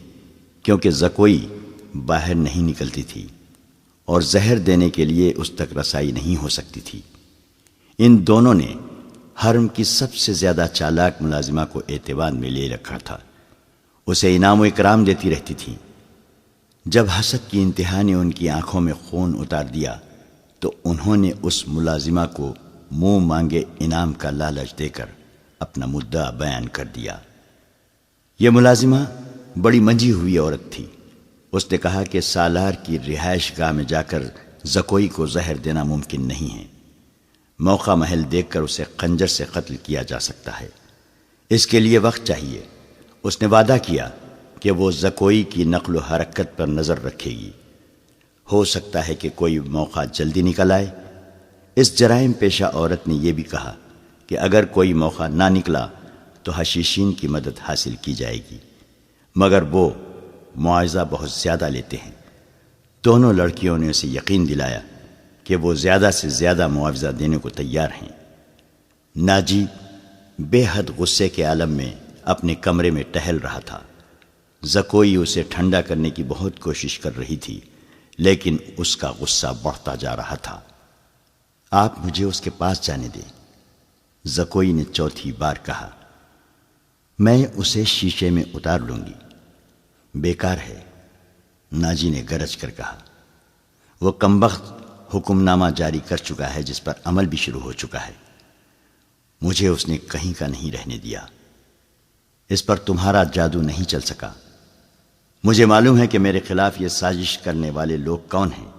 کیونکہ زکوئی باہر نہیں نکلتی تھی اور زہر دینے کے لیے اس تک رسائی نہیں ہو سکتی تھی۔ ان دونوں نے حرم کی سب سے زیادہ چالاک ملازمہ کو اعتماد میں لے رکھا تھا، اسے انعام و اکرام دیتی رہتی تھیں۔ جب حسد کی انتہا نے ان کی آنکھوں میں خون اتار دیا تو انہوں نے اس ملازمہ کو منہ مانگے انعام کا لالچ دے کر اپنا مدعا بیان کر دیا۔ یہ ملازمہ بڑی منجھی ہوئی عورت تھی۔ اس نے کہا کہ سالار کی رہائش گاہ میں جا کر زکوئی کو زہر دینا ممکن نہیں ہے، موقع محل دیکھ کر اسے خنجر سے قتل کیا جا سکتا ہے، اس کے لیے وقت چاہیے۔ اس نے وعدہ کیا کہ وہ زکوئی کی نقل و حرکت پر نظر رکھے گی، ہو سکتا ہے کہ کوئی موقع جلدی نکل آئے۔ اس جرائم پیشہ عورت نے یہ بھی کہا کہ اگر کوئی موقع نہ نکلا تو حشیشین کی مدد حاصل کی جائے گی، مگر وہ معاوضہ بہت زیادہ لیتے ہیں۔ دونوں لڑکیوں نے اسے یقین دلایا کہ وہ زیادہ سے زیادہ معاوضہ دینے کو تیار ہیں۔ ناجی بے حد غصے کے عالم میں اپنے کمرے میں ٹہل رہا تھا۔ زکوئی اسے ٹھنڈا کرنے کی بہت کوشش کر رہی تھی، لیکن اس کا غصہ بڑھتا جا رہا تھا۔ آپ مجھے اس کے پاس جانے دیں، زکوئی نے چوتھی بار کہا۔ میں اسے شیشے میں اتار لوں گی۔ بیکار ہے، ناجی نے گرج کر کہا۔ وہ کمبخت حکم نامہ جاری کر چکا ہے جس پر عمل بھی شروع ہو چکا ہے۔ مجھے اس نے کہیں کا نہیں رہنے دیا۔ اس پر تمہارا جادو نہیں چل سکا۔ مجھے معلوم ہے کہ میرے خلاف یہ سازش کرنے والے لوگ کون ہیں۔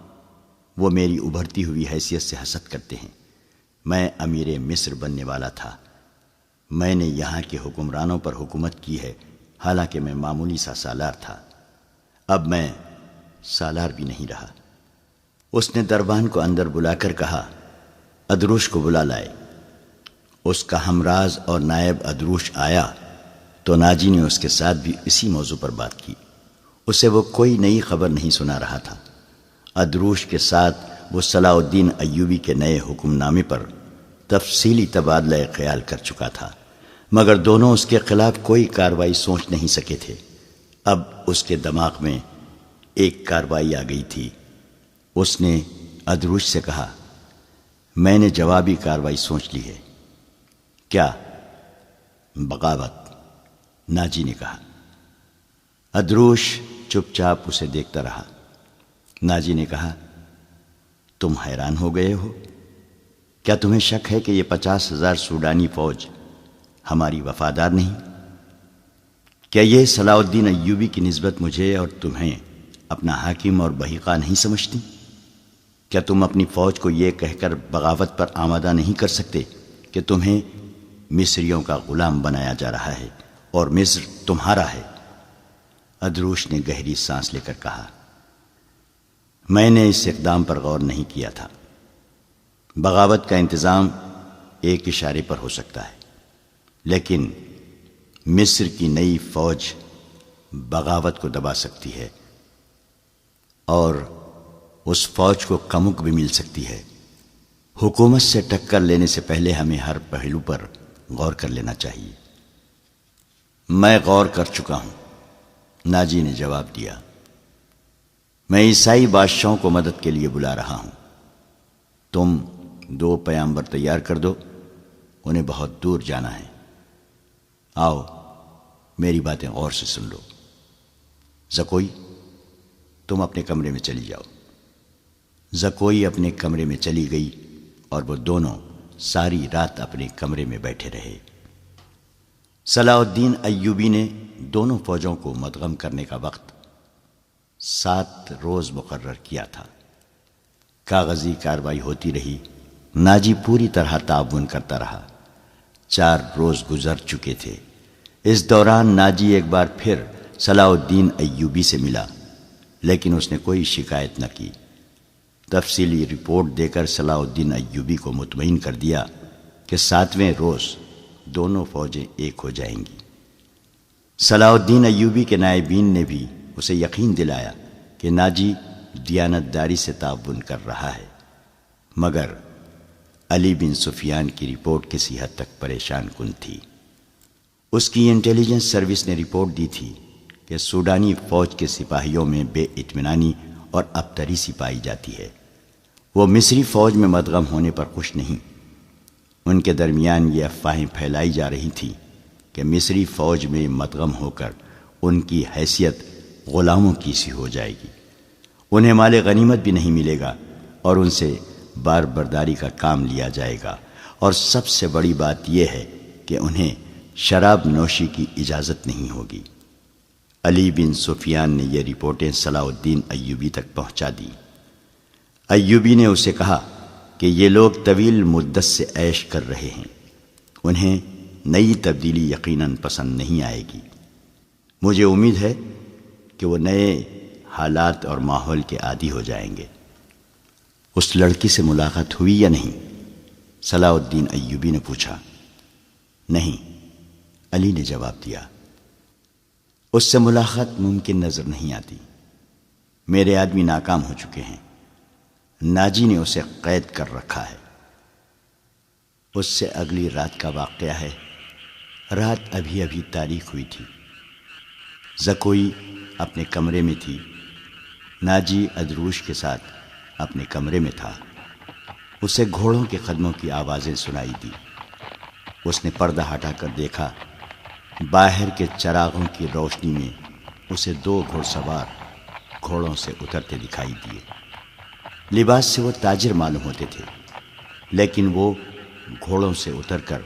وہ میری ابھرتی ہوئی حیثیت سے حسد کرتے ہیں۔ میں امیر مصر بننے والا تھا، میں نے یہاں کے حکمرانوں پر حکومت کی ہے، حالانکہ میں معمولی سا سالار تھا۔ اب میں سالار بھی نہیں رہا۔ اس نے دربان کو اندر بلا کر کہا، ادروش کو بلا لائے۔ اس کا ہمراز اور نائب ادروش آیا تو ناجی نے اس کے ساتھ بھی اسی موضوع پر بات کی۔ اسے وہ کوئی نئی خبر نہیں سنا رہا تھا۔ ادروش کے ساتھ وہ صلاح الدین ایوبی کے نئے حکم نامے پر تفصیلی تبادلہ خیال کر چکا تھا، مگر دونوں اس کے خلاف کوئی کارروائی سوچ نہیں سکے تھے۔ اب اس کے دماغ میں ایک کارروائی آ گئی تھی۔ اس نے ادروش سے کہا، میں نے جوابی کارروائی سوچ لی ہے۔ کیا؟ بغاوت، ناجی نے کہا۔ ادروش چپ چاپ اسے دیکھتا رہا۔ ناجی نے کہا، تم حیران ہو گئے ہو؟ کیا تمہیں شک ہے کہ یہ 50,000 سوڈانی فوج ہماری وفادار نہیں؟ کیا یہ صلاح الدین ایوبی کی نسبت مجھے اور تمہیں اپنا حاکم اور بحیقہ نہیں سمجھتی؟ کیا تم اپنی فوج کو یہ کہہ کر بغاوت پر آمادہ نہیں کر سکتے کہ تمہیں مصریوں کا غلام بنایا جا رہا ہے اور مصر تمہارا ہے؟ ادروش نے گہری سانس لے کر کہا، میں نے اس اقدام پر غور نہیں کیا تھا۔ بغاوت کا انتظام ایک اشارے پر ہو سکتا ہے، لیکن مصر کی نئی فوج بغاوت کو دبا سکتی ہے اور اس فوج کو کمک بھی مل سکتی ہے۔ حکومت سے ٹکر لینے سے پہلے ہمیں ہر پہلو پر غور کر لینا چاہیے۔ میں غور کر چکا ہوں، ناجی نے جواب دیا۔ میں عیسائی بادشاہوں کو مدد کے لیے بلا رہا ہوں۔ تم 2 پیامبر تیار کر دو، انہیں بہت دور جانا ہے۔ آؤ میری باتیں غور سے سن لو۔ زکوئی، تم اپنے کمرے میں چلی جاؤ۔ زکوئی اپنے کمرے میں چلی گئی اور وہ دونوں ساری رات اپنے کمرے میں بیٹھے رہے۔ صلاح الدین ایوبی نے دونوں فوجوں کو مدغم کرنے کا وقت 7 روز مقرر کیا تھا۔ کاغذی کارروائی ہوتی رہی۔ ناجی پوری طرح تعاون کرتا رہا۔ 4 روز گزر چکے تھے۔ اس دوران ناجی ایک بار پھر صلاح الدین ایوبی سے ملا، لیکن اس نے کوئی شکایت نہ کی۔ تفصیلی رپورٹ دے کر صلاح الدین ایوبی کو مطمئن کر دیا کہ 7ویں روز دونوں فوجیں ایک ہو جائیں گی۔ صلاح الدین ایوبی کے نائبین نے بھی اسے یقین دلایا کہ ناجی دیانتداری سے تعاون کر رہا ہے، مگر علی بن سفیان کی رپورٹ کسی حد تک پریشان کن تھی۔ اس کی انٹیلیجنس سروس نے رپورٹ دی تھی کہ سوڈانی فوج کے سپاہیوں میں بے اطمینانی اور ابتریسی پائی جاتی ہے۔ وہ مصری فوج میں مدغم ہونے پر خوش نہیں۔ ان کے درمیان یہ افواہیں پھیلائی جا رہی تھیں کہ مصری فوج میں مدغم ہو کر ان کی حیثیت غلاموں کی سی ہو جائے گی، انہیں مال غنیمت بھی نہیں ملے گا اور ان سے بار برداری کا کام لیا جائے گا، اور سب سے بڑی بات یہ ہے کہ انہیں شراب نوشی کی اجازت نہیں ہوگی۔ علی بن سفیان نے یہ رپورٹیں صلاح الدین ایوبی تک پہنچا دی۔ ایوبی نے اسے کہا کہ یہ لوگ طویل مدت سے عیش کر رہے ہیں، انہیں نئی تبدیلی یقیناً پسند نہیں آئے گی۔ مجھے امید ہے کہ وہ نئے حالات اور ماحول کے عادی ہو جائیں گے۔ اس لڑکی سے ملاقات ہوئی یا نہیں؟ صلاح الدین ایوبی نے پوچھا۔ نہیں، علی نے جواب دیا۔ اس سے ملاقات ممکن نظر نہیں آتی۔ میرے آدمی ناکام ہو چکے ہیں۔ ناجی نے اسے قید کر رکھا ہے۔ اس سے اگلی رات کا واقعہ ہے۔ رات ابھی ابھی تاریک ہوئی تھی۔ زکوئی اپنے کمرے میں تھی۔ ناجی ادروش کے ساتھ اپنے کمرے میں تھا۔ اسے گھوڑوں کے قدموں کی آوازیں سنائی دی۔ اس نے پردہ ہٹا کر دیکھا۔ باہر کے چراغوں کی روشنی میں اسے 2 گھوڑ سوار گھوڑوں سے اترتے دکھائی دیے۔ لباس سے وہ تاجر معلوم ہوتے تھے، لیکن وہ گھوڑوں سے اتر کر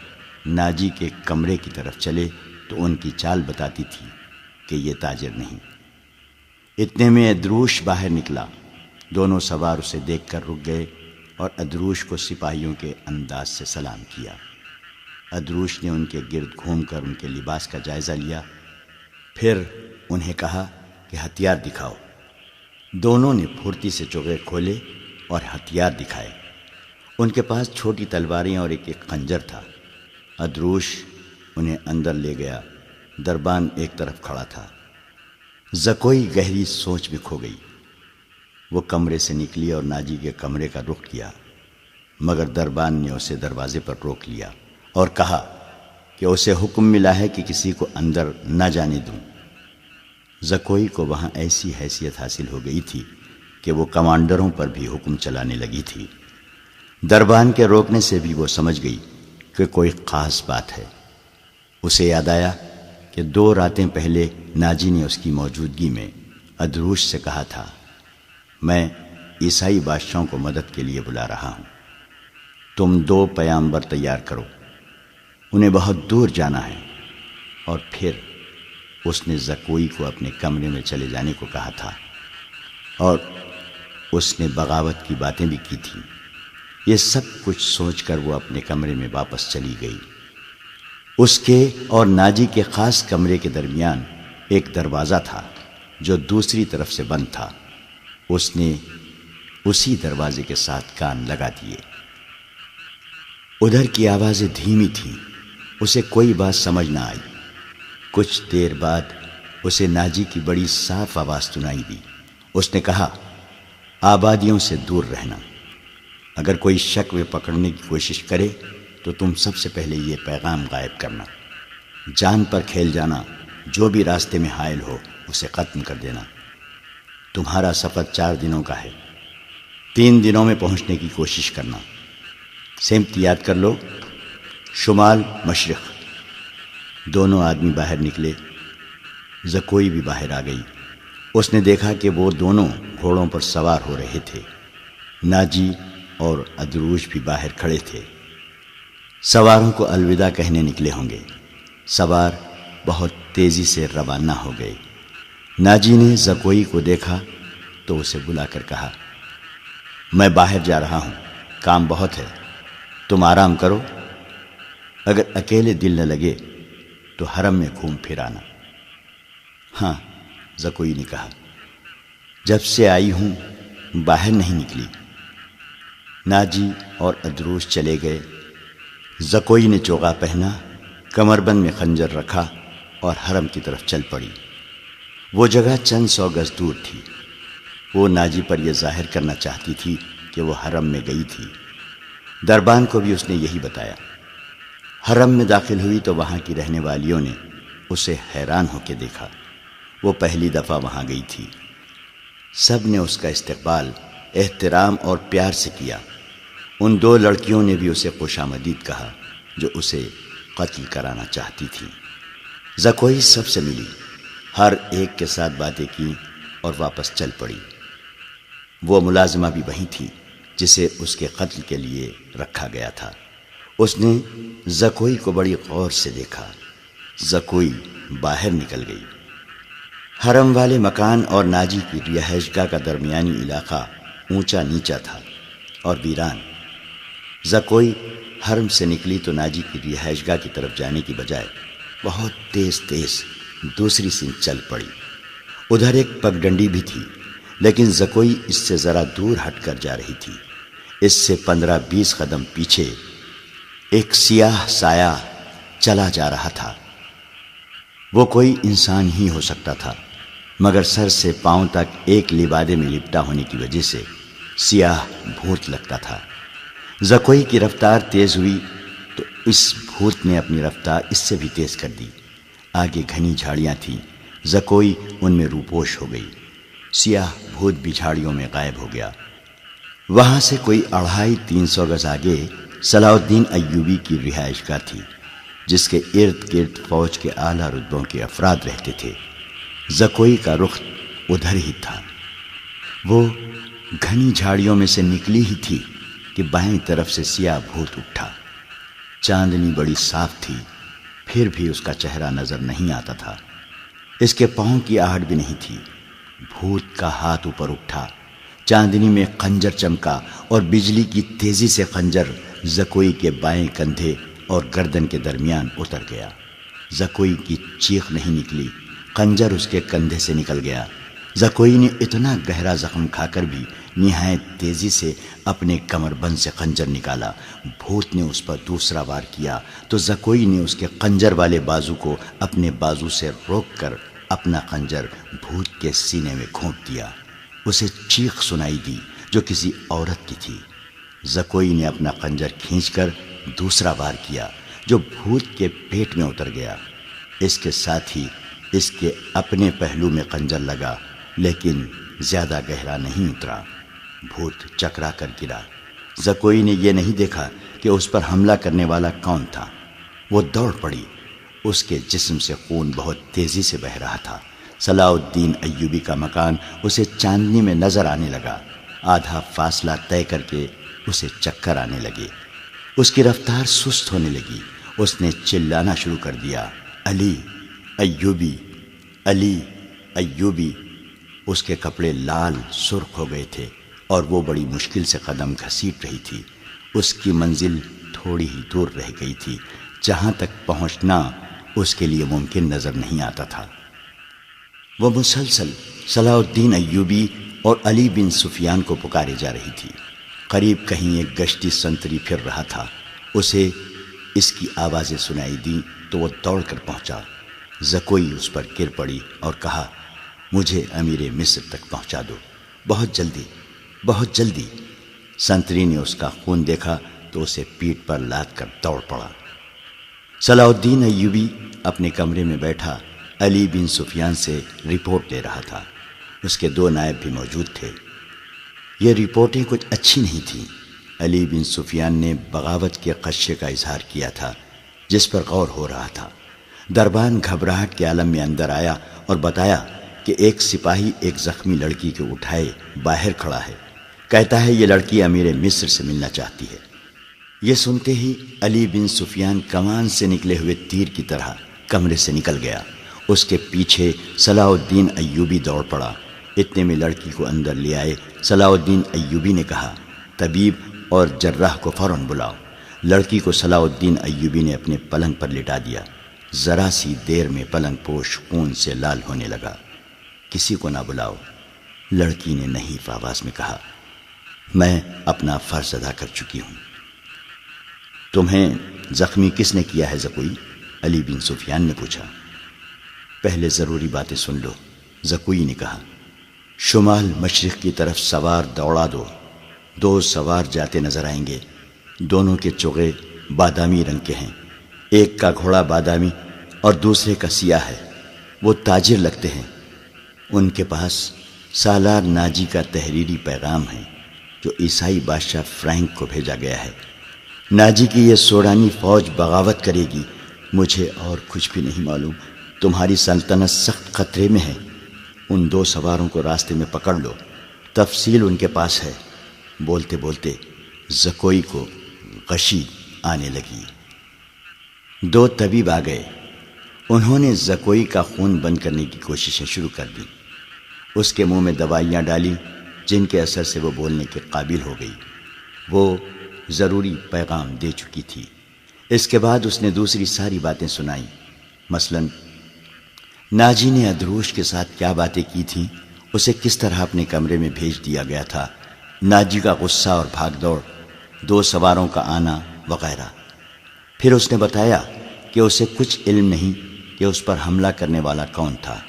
ناجی کے کمرے کی طرف چلے تو ان کی چال بتاتی تھی کہ یہ تاجر نہیں۔ اتنے میں ادروش باہر نکلا۔ دونوں سوار اسے دیکھ کر رک گئے اور ادروش کو سپاہیوں کے انداز سے سلام کیا۔ ادروش نے ان کے گرد گھوم کر ان کے لباس کا جائزہ لیا، پھر انہیں کہا کہ ہتھیار دکھاؤ۔ دونوں نے پھرتی سے چوغے کھولے اور ہتھیار دکھائے۔ ان کے پاس چھوٹی تلواریں اور ایک خنجر تھا۔ ادروش انہیں اندر لے گیا۔ دربان ایک طرف کھڑا تھا۔ زکوئی گہری سوچ میں کھو گئی۔ وہ کمرے سے نکلی اور ناجی کے کمرے کا رخ کیا، مگر دربان نے اسے دروازے پر روک لیا اور کہا کہ اسے حکم ملا ہے کہ کسی کو اندر نہ جانے دوں۔ زکوئی کو وہاں ایسی حیثیت حاصل ہو گئی تھی کہ وہ کمانڈروں پر بھی حکم چلانے لگی تھی۔ دربان کے روکنے سے بھی وہ سمجھ گئی کہ کوئی خاص بات ہے۔ اسے یاد آیا کہ 2 راتیں پہلے ناجی نے اس کی موجودگی میں ادروش سے کہا تھا، میں عیسائی بادشاہوں کو مدد کے لیے بلا رہا ہوں، تم 2 پیامبر تیار کرو، انہیں بہت دور جانا ہے۔ اور پھر اس نے زکوئی کو اپنے کمرے میں چلے جانے کو کہا تھا، اور اس نے بغاوت کی باتیں بھی کی تھیں۔ یہ سب کچھ سوچ کر وہ اپنے کمرے میں واپس چلی گئی۔ اس کے اور ناجی کے خاص کمرے کے درمیان ایک دروازہ تھا جو دوسری طرف سے بند تھا۔ اس نے اسی دروازے کے ساتھ کان لگا دیے۔ ادھر کی آوازیں دھیمی تھیں، اسے کوئی بات سمجھ نہ آئی۔ کچھ دیر بعد اسے ناجی کی بڑی صاف آواز سنائی دی۔ اس نے کہا، آبادیوں سے دور رہنا، اگر کوئی شک میں پکڑنے کی کوشش کرے تو تم سب سے پہلے یہ پیغام غائب کرنا، جان پر کھیل جانا، جو بھی راستے میں حائل ہو اسے ختم کر دینا۔ تمہارا سفر 4 دنوں کا ہے، 3 دنوں میں پہنچنے کی کوشش کرنا۔ سمت یاد کر لو، شمال مشرق۔ دونوں آدمی باہر نکلے۔ زکوئی بھی باہر آ گئی۔ اس نے دیکھا کہ وہ دونوں گھوڑوں پر سوار ہو رہے تھے۔ ناجی اور ادروش بھی باہر کھڑے تھے۔ سواروں کو الوداع کہنے نکلے ہوں گے۔ سوار بہت تیزی سے روانہ ہو گئے۔ ناجی نے زکوئی کو دیکھا تو اسے بلا کر کہا، میں باہر جا رہا ہوں، کام بہت ہے، تم آرام کرو، اگر اکیلے دل نہ لگے تو حرم میں گھوم پھر آنا۔ ہاں، زکوئی نے کہا، جب سے آئی ہوں باہر نہیں نکلی۔ ناجی اور ادروس چلے گئے۔ زکوئی نے چوغا پہنا، کمر بند میں خنجر رکھا اور حرم کی طرف چل پڑی۔ وہ جگہ چند 100 گز دور تھی۔ وہ ناجی پر یہ ظاہر کرنا چاہتی تھی کہ وہ حرم میں گئی تھی۔ دربان کو بھی اس نے یہی بتایا۔ حرم میں داخل ہوئی تو وہاں کی رہنے والیوں نے اسے حیران ہو کے دیکھا۔ وہ پہلی دفعہ وہاں گئی تھی۔ سب نے اس کا استقبال احترام اور پیار سے کیا۔ ان 2 لڑکیوں نے بھی اسے خوش آمدید کہا جو اسے قتل کرانا چاہتی تھی۔ زکوئی سب سے ملی، ہر ایک کے ساتھ باتیں کی اور واپس چل پڑی۔ وہ ملازمہ بھی وہیں تھی جسے اس کے قتل کے لیے رکھا گیا تھا۔ اس نے زکوئی کو بڑی غور سے دیکھا۔ زکوئی باہر نکل گئی۔ حرم والے مکان اور ناجی کی رہائش گاہ کا درمیانی علاقہ اونچا نیچا تھا اور ویران۔ زکوئی حرم سے نکلی تو ناجی کی رہائش گاہ کی طرف جانے کی بجائے بہت تیز تیز دوسری سمت چل پڑی۔ ادھر ایک پگڈنڈی بھی تھی، لیکن زکوئی اس سے ذرا دور ہٹ کر جا رہی تھی۔ اس سے 15-20 قدم پیچھے ایک سیاہ سایہ چلا جا رہا تھا۔ وہ کوئی انسان ہی ہو سکتا تھا، مگر سر سے پاؤں تک ایک لبادے میں لپٹا ہونے کی وجہ سے سیاہ بھوت لگتا تھا۔ زکوئی کی رفتار تیز ہوئی تو اس بھوت نے اپنی رفتار اس سے بھی تیز کر دی۔ آگے گھنی جھاڑیاں تھیں، زکوئی ان میں روپوش ہو گئی۔ سیاہ بھوت بھی جھاڑیوں میں غائب ہو گیا۔ وہاں سے کوئی 250-300 گز آگے صلاح الدین ایوبی کی رہائش گاہ تھی، جس کے ارد گرد فوج کے اعلیٰ رتبوں کے افراد رہتے تھے۔ زکوئی کا رخ ادھر ہی تھا۔ وہ گھنی جھاڑیوں میں سے نکلی ہی تھی کہ بائیں طرف سے سیاہ بھوت اٹھا۔ چاندنی بڑی صاف تھی، پھر بھی اس کا چہرہ نظر نہیں آتا تھا۔ اس کے پاؤں کی آہٹ بھی نہیں تھی۔ بھوت کا ہاتھ اوپر اٹھا، چاندنی میں خنجر چمکا اور بجلی کی تیزی سے خنجر زکوئی کے بائیں کندھے اور گردن کے درمیان اتر گیا۔ زکوئی کی چیخ نہیں نکلی، خنجر اس کے کندھے سے نکل گیا۔ زکوئی نے اتنا گہرا زخم کھا کر بھی نہایت تیزی سے اپنے کمر بند سے خنجر نکالا۔ بھوت نے اس پر دوسرا وار کیا تو زکوئی نے اس کے خنجر والے بازو کو اپنے بازو سے روک کر اپنا خنجر بھوت کے سینے میں گھونپ دیا۔ اسے چیخ سنائی دی جو کسی عورت کی تھی۔ زکوئی نے اپنا خنجر کھینچ کر دوسرا وار کیا جو بھوت کے پیٹ میں اتر گیا۔ اس کے ساتھ ہی اس کے اپنے پہلو میں خنجر لگا، لیکن زیادہ گہرا نہیں اترا۔ بھوت چکرا کر گرا۔ زکوئی نے یہ نہیں دیکھا کہ اس پر حملہ کرنے والا کون تھا۔ وہ دوڑ پڑی۔ اس کے جسم سے خون بہت تیزی سے بہہ رہا تھا۔ صلاح الدین ایوبی کا مکان اسے چاندنی میں نظر آنے لگا۔ آدھا فاصلہ طے کر کے اسے چکر آنے لگے۔ اس کی رفتار سست ہونے لگی۔ اس نے چلانا شروع کر دیا، علی ایوبی، علی ایوبی۔ اس کے کپڑے لال سرخ ہو گئے تھے اور وہ بڑی مشکل سے قدم گھسیٹ رہی تھی۔ اس کی منزل تھوڑی ہی دور رہ گئی تھی، جہاں تک پہنچنا اس کے لیے ممکن نظر نہیں آتا تھا۔ وہ مسلسل صلاح الدین ایوبی اور علی بن سفیان کو پکارے جا رہی تھی۔ قریب کہیں ایک گشتی سنتری پھر رہا تھا۔ اسے اس کی آوازیں سنائی دیں تو وہ دوڑ کر پہنچا۔ زکوئی اس پر گر پڑی اور کہا، مجھے امیر مصر تک پہنچا دو، بہت جلدی، بہت جلدی۔ سنتری نے اس کا خون دیکھا تو اسے پیٹھ پر لاد کر دوڑ پڑا۔ صلاح الدین ایوبی اپنے کمرے میں بیٹھا علی بن سفیان سے رپورٹ لے رہا تھا۔ اس کے 2 نائب بھی موجود تھے۔ یہ رپورٹیں کچھ اچھی نہیں تھیں۔ علی بن سفیان نے بغاوت کے خدشے کا اظہار کیا تھا جس پر غور ہو رہا تھا۔ دربان گھبراہٹ کے عالم میں اندر آیا اور بتایا کہ ایک سپاہی ایک زخمی لڑکی کو اٹھائے باہر کھڑا ہے، کہتا ہے یہ لڑکی امیر مصر سے ملنا چاہتی ہے۔ یہ سنتے ہی علی بن سفیان کمان سے نکلے ہوئے تیر کی طرح کمرے سے نکل گیا۔ اس کے پیچھے صلاح الدین ایوبی دوڑ پڑا۔ اتنے میں لڑکی کو اندر لے آئے۔ صلاح الدین ایوبی نے کہا، طبیب اور جراح کو فوراً بلاؤ۔ لڑکی کو صلاح الدین ایوبی نے اپنے پلنگ پر لٹا دیا۔ ذرا سی دیر میں پلنگ پوش خون سے لال ہونے لگا۔ کسی کو نہ بلاؤ، لڑکی نے نحیف آواز میں کہا، میں اپنا فرض ادا کر چکی ہوں۔ تمہیں زخمی کس نے کیا ہے زکوئی؟ علی بن سفیان نے پوچھا۔ پہلے ضروری باتیں سن لو، زکوئی نے کہا۔ شمال مشرق کی طرف سوار دوڑا دو۔ 2 سوار جاتے نظر آئیں گے۔ دونوں کے چوغے بادامی رنگ کے ہیں۔ ایک کا گھوڑا بادامی اور دوسرے کا سیاہ ہے۔ وہ تاجر لگتے ہیں۔ ان کے پاس سالار ناجی کا تحریری پیغام ہے جو عیسائی بادشاہ فرینک کو بھیجا گیا ہے۔ ناجی کی یہ سوڈانی فوج بغاوت کرے گی۔ مجھے اور کچھ بھی نہیں معلوم۔ تمہاری سلطنت سخت خطرے میں ہے۔ ان 2 سواروں کو راستے میں پکڑ لو، تفصیل ان کے پاس ہے۔ بولتے بولتے زکوئی کو غشی آنے لگی۔ 2 طبیب آ گئے۔ انہوں نے زکوئی کا خون بند کرنے کی کوششیں شروع کر دیں۔ اس کے منہ میں دوائیاں ڈالی جن کے اثر سے وہ بولنے کے قابل ہو گئی۔ وہ ضروری پیغام دے چکی تھی۔ اس کے بعد اس نے دوسری ساری باتیں سنائیں، مثلاً ناجی نے ادروش کے ساتھ کیا باتیں کی تھیں، اسے کس طرح اپنے کمرے میں بھیج دیا گیا تھا، ناجی کا غصہ اور بھاگ دوڑ، 2 سواروں کا آنا وغیرہ۔ پھر اس نے بتایا کہ اسے کچھ علم نہیں کہ اس پر حملہ کرنے والا کون تھا۔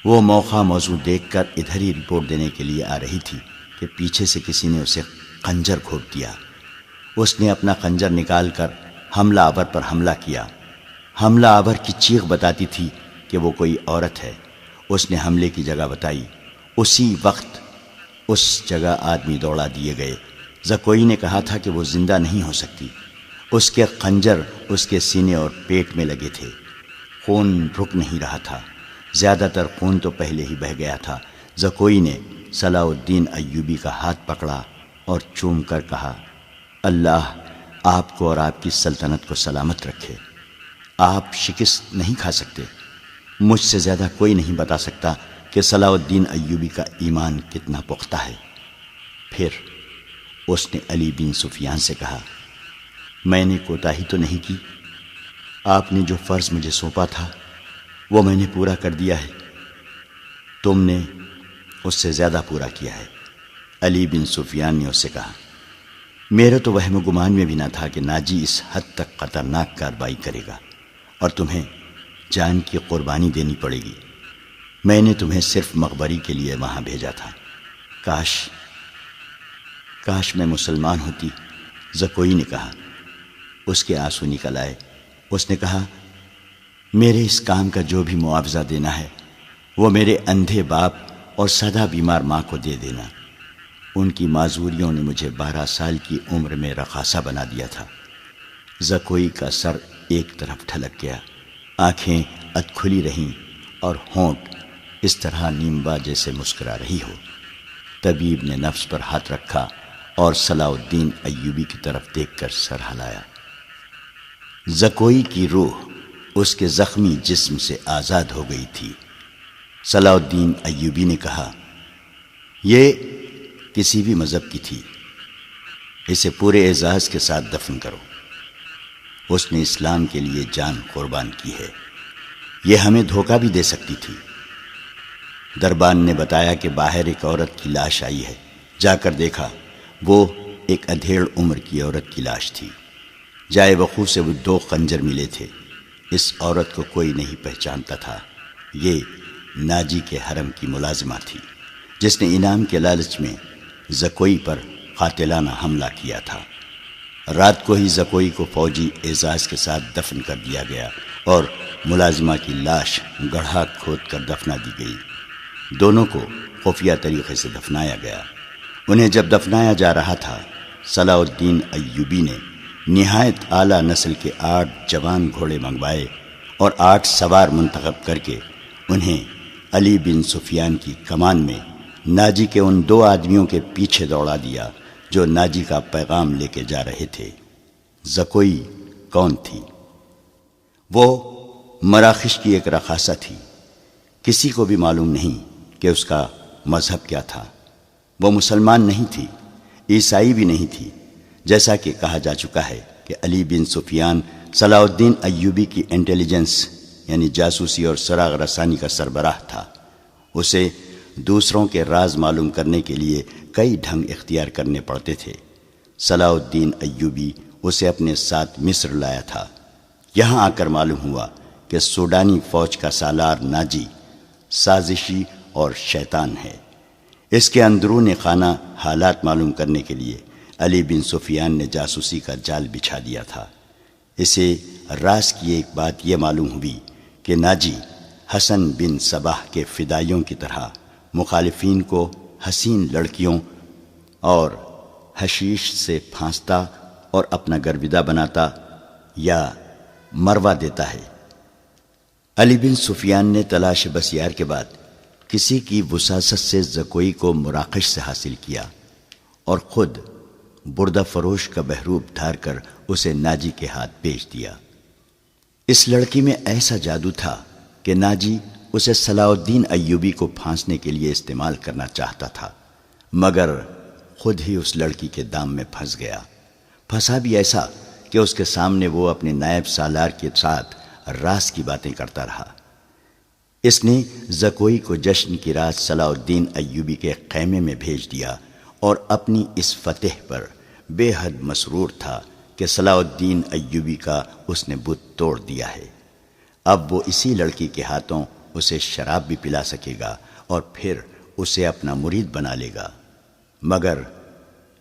وہ موقع موضوع دیکھ کر ادھر ہی رپورٹ دینے کے لیے آ رہی تھی کہ پیچھے سے کسی نے اسے خنجر گھونپ دیا۔ اس نے اپنا خنجر نکال کر حملہ آور پر حملہ کیا۔ حملہ آور کی چیخ بتاتی تھی کہ وہ کوئی عورت ہے۔ اس نے حملے کی جگہ بتائی۔ اسی وقت اس جگہ آدمی دوڑا دیے گئے۔ زکوئی نے کہا تھا کہ وہ زندہ نہیں ہو سکتی۔ اس کے خنجر اس کے سینے اور پیٹ میں لگے تھے۔ خون رک نہیں رہا تھا۔ زیادہ تر خون تو پہلے ہی بہہ گیا تھا۔ زکوئی نے صلاح الدین ایوبی کا ہاتھ پکڑا اور چوم کر کہا، اللہ آپ کو اور آپ کی سلطنت کو سلامت رکھے۔ آپ شکست نہیں کھا سکتے۔ مجھ سے زیادہ کوئی نہیں بتا سکتا کہ صلاح الدین ایوبی کا ایمان کتنا پختہ ہے۔ پھر اس نے علی بن سفیان سے کہا، میں نے کوتاہی تو نہیں کی؟ آپ نے جو فرض مجھے سونپا تھا وہ میں نے پورا کر دیا ہے۔ تم نے اس سے زیادہ پورا کیا ہے۔ علی بن سفیان نے اس سے کہا، میرے تو وہم و گمان میں بھی نہ تھا کہ ناجی اس حد تک خطرناک کارروائی کرے گا اور تمہیں جان کی قربانی دینی پڑے گی۔ میں نے تمہیں صرف مخبری کے لیے وہاں بھیجا تھا۔ کاش میں مسلمان ہوتی، زکوئی نے کہا۔ اس کے آنسو نکل آئے۔ اس نے کہا، میرے اس کام کا جو بھی معاوضہ دینا ہے وہ میرے اندھے باپ اور سدا بیمار ماں کو دے دینا۔ ان کی معذوریوں نے مجھے 12 سال کی عمر میں رقاصہ بنا دیا تھا۔ زکوئی کا سر ایک طرف ڈھلک گیا، آنکھیں اد کھلی رہیں اور ہونٹ اس طرح نیمبا جیسے مسکرا رہی ہو۔ طبیب نے نفس پر ہاتھ رکھا اور صلاح الدین ایوبی کی طرف دیکھ کر سر ہلایا۔ زکوئی کی روح اس کے زخمی جسم سے آزاد ہو گئی تھی۔ صلاح الدین ایوبی نے کہا، یہ کسی بھی مذہب کی تھی، اسے پورے اعزاز کے ساتھ دفن کرو۔ اس نے اسلام کے لیے جان قربان کی ہے، یہ ہمیں دھوکہ بھی دے سکتی تھی۔ دربان نے بتایا کہ باہر ایک عورت کی لاش آئی ہے۔ جا کر دیکھا، وہ ایک ادھیڑ عمر کی عورت کی لاش تھی۔ جائے وقوع سے وہ 2 خنجر ملے تھے۔ اس عورت کو کوئی نہیں پہچانتا تھا۔ یہ ناجی کے حرم کی ملازمہ تھی جس نے انعام کے لالچ میں زکوئی پر قاتلانہ حملہ کیا تھا۔ رات کو ہی زکوئی کو فوجی اعزاز کے ساتھ دفن کر دیا گیا اور ملازمہ کی لاش گڑھا کھود کر دفنا دی گئی۔ دونوں کو خفیہ طریقے سے دفنایا گیا۔ انہیں جب دفنایا جا رہا تھا، صلاح الدین ایوبی نے نہایت اعلیٰ نسل کے 8 جوان گھوڑے منگوائے اور 8 سوار منتخب کر کے انہیں علی بن سفیان کی کمان میں ناجی کے ان 2 آدمیوں کے پیچھے دوڑا دیا جو ناجی کا پیغام لے کے جا رہے تھے۔ زکوئی کون تھی؟ وہ مراکش کی ایک رقاصہ تھی۔ کسی کو بھی معلوم نہیں کہ اس کا مذہب کیا تھا۔ وہ مسلمان نہیں تھی، عیسائی بھی نہیں تھی، جیسا کہ کہا جا چکا ہے کہ علی بن سفیان صلاح الدین ایوبی کی انٹیلیجنس یعنی جاسوسی اور سراغ رسانی کا سربراہ تھا۔ اسے دوسروں کے راز معلوم کرنے کے لیے کئی ڈھنگ اختیار کرنے پڑتے تھے۔ صلاح الدین ایوبی اسے اپنے ساتھ مصر لایا تھا۔ یہاں آ کر معلوم ہوا کہ سوڈانی فوج کا سالار ناجی سازشی اور شیطان ہے۔ اس کے اندرون خانہ حالات معلوم کرنے کے لیے علی بن سفیان نے جاسوسی کا جال بچھا دیا تھا۔ اسے راز کی ایک بات یہ معلوم ہوئی کہ ناجی حسن بن صباح کے فدائیوں کی طرح مخالفین کو حسین لڑکیوں اور حشیش سے پھانستا اور اپنا گرویدہ بناتا یا مروا دیتا ہے۔ علی بن سفیان نے تلاش بسیار کے بعد کسی کی وساست سے زکوئی کو مراکش سے حاصل کیا اور خود بردہ فروش کا بہروپ دھار کر اسے ناجی کے ہاتھ بیچ دیا۔ اس لڑکی میں ایسا جادو تھا کہ ناجی اسے صلاح الدین ایوبی کو پھانسنے کے لیے استعمال کرنا چاہتا تھا، مگر خود ہی اس لڑکی کے دام میں پھنس گیا۔ پھنسا بھی ایسا کہ اس کے سامنے وہ اپنے نائب سالار کے ساتھ راز کی باتیں کرتا رہا۔ اس نے زکوئی کو جشن کی رات صلاح الدین ایوبی کے خیمے میں بھیج دیا اور اپنی اس فتح پر بے حد مسرور تھا کہ صلاح الدین ایوبی کا اس نے بت توڑ دیا ہے۔ اب وہ اسی لڑکی کے ہاتھوں اسے شراب بھی پلا سکے گا اور پھر اسے اپنا مرید بنا لے گا۔ مگر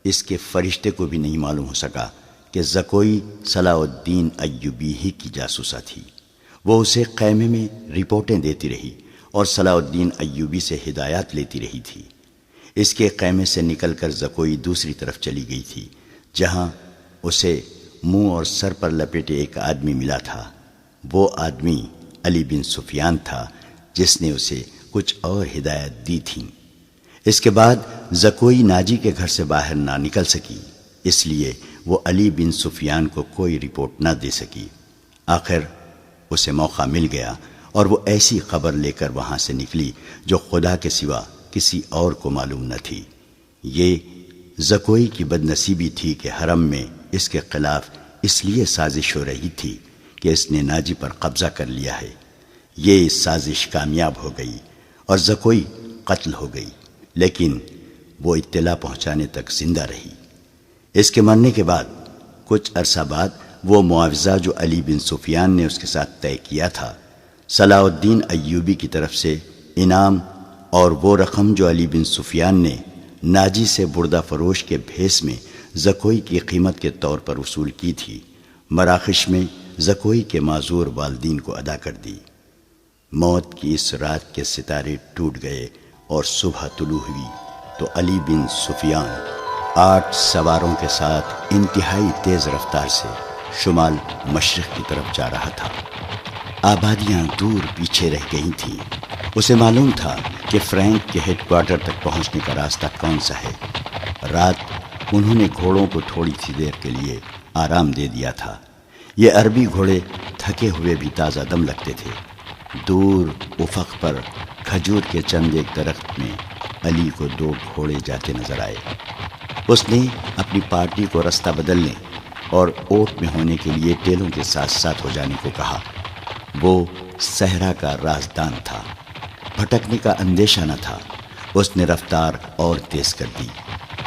اس کے فرشتے کو بھی نہیں معلوم ہو سکا کہ زکوئی صلاح الدین ایوبی ہی کی جاسوسہ تھی۔ وہ اسے خیمے میں رپورٹیں دیتی رہی اور صلاح الدین ایوبی سے ہدایات لیتی رہی تھی۔ اس کے خیمے سے نکل کر زکوئی دوسری طرف چلی گئی تھی، جہاں اسے منہ اور سر پر لپیٹے ایک آدمی ملا تھا۔ وہ آدمی علی بن سفیان تھا، جس نے اسے کچھ اور ہدایت دی تھی۔ اس کے بعد زکوئی ناجی کے گھر سے باہر نہ نکل سکی، اس لیے وہ علی بن سفیان کو کوئی رپورٹ نہ دے سکی۔ آخر اسے موقع مل گیا اور وہ ایسی خبر لے کر وہاں سے نکلی جو خدا کے سوا کسی اور کو معلوم نہ تھی۔ یہ زکوئی کی بد نصیبی تھی کہ حرم میں اس کے خلاف اس لیے سازش ہو رہی تھی کہ اس نے ناجی پر قبضہ کر لیا ہے۔ یہ سازش کامیاب ہو گئی اور زکوئی قتل ہو گئی، لیکن وہ اطلاع پہنچانے تک زندہ رہی۔ اس کے مرنے کے بعد کچھ عرصہ بعد وہ معاوضہ جو علی بن سفیان نے اس کے ساتھ طے کیا تھا، صلاح الدین ایوبی کی طرف سے انعام اور وہ رقم جو علی بن سفیان نے ناجی سے بردہ فروش کے بھیس میں زکوئی کی قیمت کے طور پر وصول کی تھی، مراکش میں زکوئی کے معذور والدین کو ادا کر دی۔ موت کی اس رات کے ستارے ٹوٹ گئے اور صبح طلوع ہوئی تو علی بن سفیان 8 سواروں کے ساتھ انتہائی تیز رفتار سے شمال مشرق کی طرف جا رہا تھا۔ آبادیاں دور پیچھے رہ گئی تھیں۔ اسے معلوم تھا کہ فرینک کے ہیڈ کوارٹر تک پہنچنے کا راستہ کون سا ہے۔ رات انہوں نے گھوڑوں کو تھوڑی سی دیر کے لیے آرام دے دیا تھا۔ یہ عربی گھوڑے تھکے ہوئے بھی تازہ دم لگتے تھے۔ دور افق پر کھجور کے چند ایک درخت میں علی کو 2 گھوڑے جاتے نظر آئے۔ اس نے اپنی پارٹی کو رستہ بدلنے اور اوٹ میں ہونے کے لیے ٹیلوں کے ساتھ ساتھ ہو جانے کو کہا۔ وہ صحرا کا رازدان تھا، بھٹکنے کا اندیشہ نہ تھا۔ اس نے رفتار اور تیز کر دی۔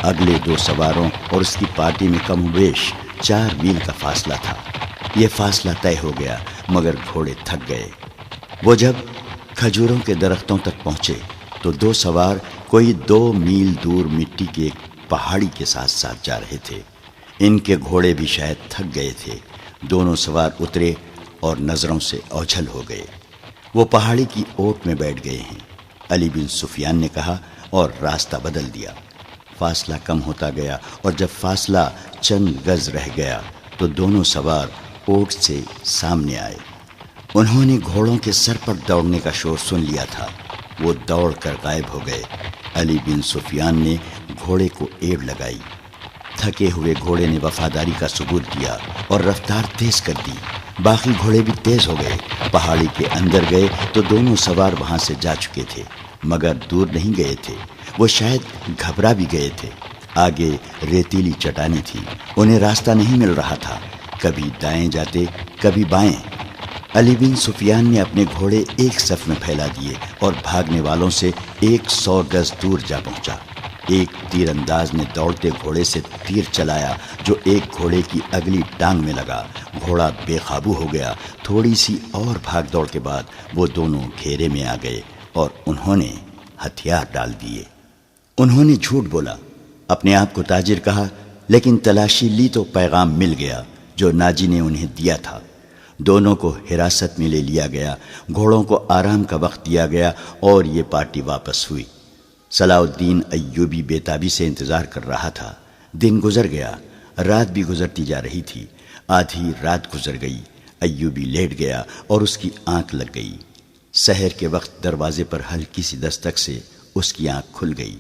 اگلے 2 سواروں اور اس کی پارٹی میں کم و بیش 4 میل کا فاصلہ تھا۔ یہ فاصلہ طے ہو گیا مگر گھوڑے تھک گئے۔ وہ جب کھجوروں کے درختوں تک پہنچے تو 2 سوار کوئی 2 میل دور مٹی کی ایک پہاڑی کے ساتھ ساتھ جا رہے تھے۔ ان کے گھوڑے بھی شاید تھک گئے تھے۔ دونوں سوار اترے اور نظروں سے اوجھل ہو گئے۔ وہ پہاڑی کی اوٹ میں بیٹھ گئے ہیں، علی بن سفیان نے کہا اور راستہ بدل دیا۔ فاصلہ کم ہوتا گیا اور جب فاصلہ چند گز رہ گیا تو دونوں سوار اوٹ سے سامنے آئے۔ انہوں نے گھوڑوں کے سر پر دوڑنے کا شور سن لیا تھا۔ وہ دوڑ کر غائب ہو گئے۔ علی بن سفیان نے گھوڑے کو ایڑ لگائی۔ تھکے ہوئے گھوڑے نے وفاداری کا ثبوت دیا اور رفتار تیز کر دی۔ باقی گھوڑے بھی تیز ہو گئے۔ پہاڑی کے اندر گئے تو دونوں سوار وہاں سے جا چکے تھے، مگر دور نہیں گئے تھے، وہ شاید گھبرا بھی گئے تھے۔ آگے ریتیلی چٹانیں تھی، انہیں راستہ نہیں مل رہا تھا، کبھی دائیں جاتے کبھی بائیں۔ علی بن سفیان نے اپنے گھوڑے ایک صف میں پھیلا دیے اور بھاگنے والوں سے 100 گز دور جا پہنچا۔ ایک تیر انداز نے دوڑتے گھوڑے سے تیر چلایا جو ایک گھوڑے کی اگلی ٹانگ میں لگا۔ گھوڑا بے قابو ہو گیا۔ تھوڑی سی اور بھاگ دوڑ کے بعد وہ دونوں گھیرے میں آ گئے اور انہوں نے ہتھیار ڈال دیے۔ انہوں نے جھوٹ بولا، اپنے آپ کو تاجر کہا، لیکن تلاشی لی تو پیغام مل گیا جو ناجی نے انہیں دیا تھا۔ دونوں کو حراست میں لے لیا گیا، گھوڑوں کو آرام کا وقت دیا گیا اور یہ پارٹی واپس ہوئی۔ صلاح الدین ایوبی بے تابی سے انتظار کر رہا تھا۔ دن گزر گیا، رات بھی گزرتی جا رہی تھی۔ آدھی رات گزر گئی، ایوبی لیٹ گیا اور اس کی آنکھ لگ گئی۔ سحر کے وقت دروازے پر ہلکی سی دستک سے اس کی آنکھ کھل گئی۔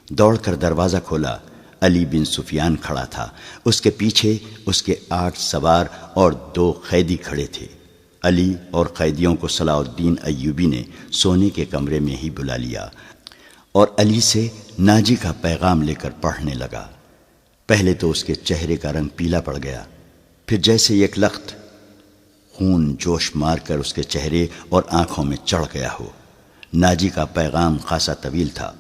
دوڑ کر دروازہ کھولا، علی بن سفیان کھڑا تھا، اس کے پیچھے اس کے 8 سوار اور 2 قیدی کھڑے تھے۔ علی اور قیدیوں کو صلاح الدین ایوبی نے سونے کے کمرے میں ہی بلا لیا اور علی سے ناجی کا پیغام لے کر پڑھنے لگا۔ پہلے تو اس کے چہرے کا رنگ پیلا پڑ گیا، پھر جیسے یک لخت خون جوش مار کر اس کے چہرے اور آنکھوں میں چڑھ گیا ہو۔ ناجی کا پیغام خاصا طویل تھا۔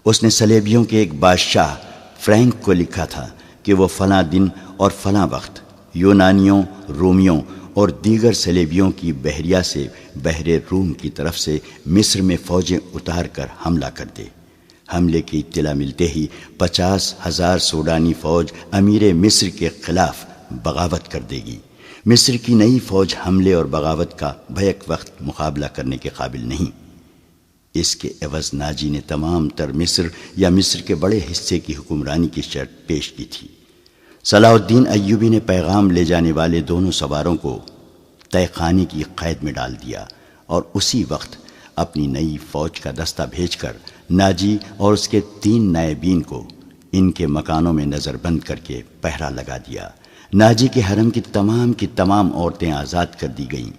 اس نے صلیبیوں کے ایک بادشاہ فرینک کو لکھا تھا کہ وہ فلاں دن اور فلاں وقت یونانیوں، رومیوں اور دیگر صلیبیوں کی بحریہ سے بحر روم کی طرف سے مصر میں فوجیں اتار کر حملہ کر دے۔ حملے کی اطلاع ملتے ہی 50,000 سوڈانی فوج امیر مصر کے خلاف بغاوت کر دے گی۔ مصر کی نئی فوج حملے اور بغاوت کا بیک وقت مقابلہ کرنے کے قابل نہیں۔ اس کے عوض ناجی نے تمام تر مصر یا مصر کے بڑے حصے کی حکمرانی کی شرط پیش کی تھی۔ صلاح الدین ایوبی نے پیغام لے جانے والے دونوں سواروں کو طے خانے کی قید میں ڈال دیا اور اسی وقت اپنی نئی فوج کا دستہ بھیج کر ناجی اور اس کے 3 نائبین کو ان کے مکانوں میں نظر بند کر کے پہرا لگا دیا۔ ناجی کے حرم کی تمام عورتیں آزاد کر دی گئیں۔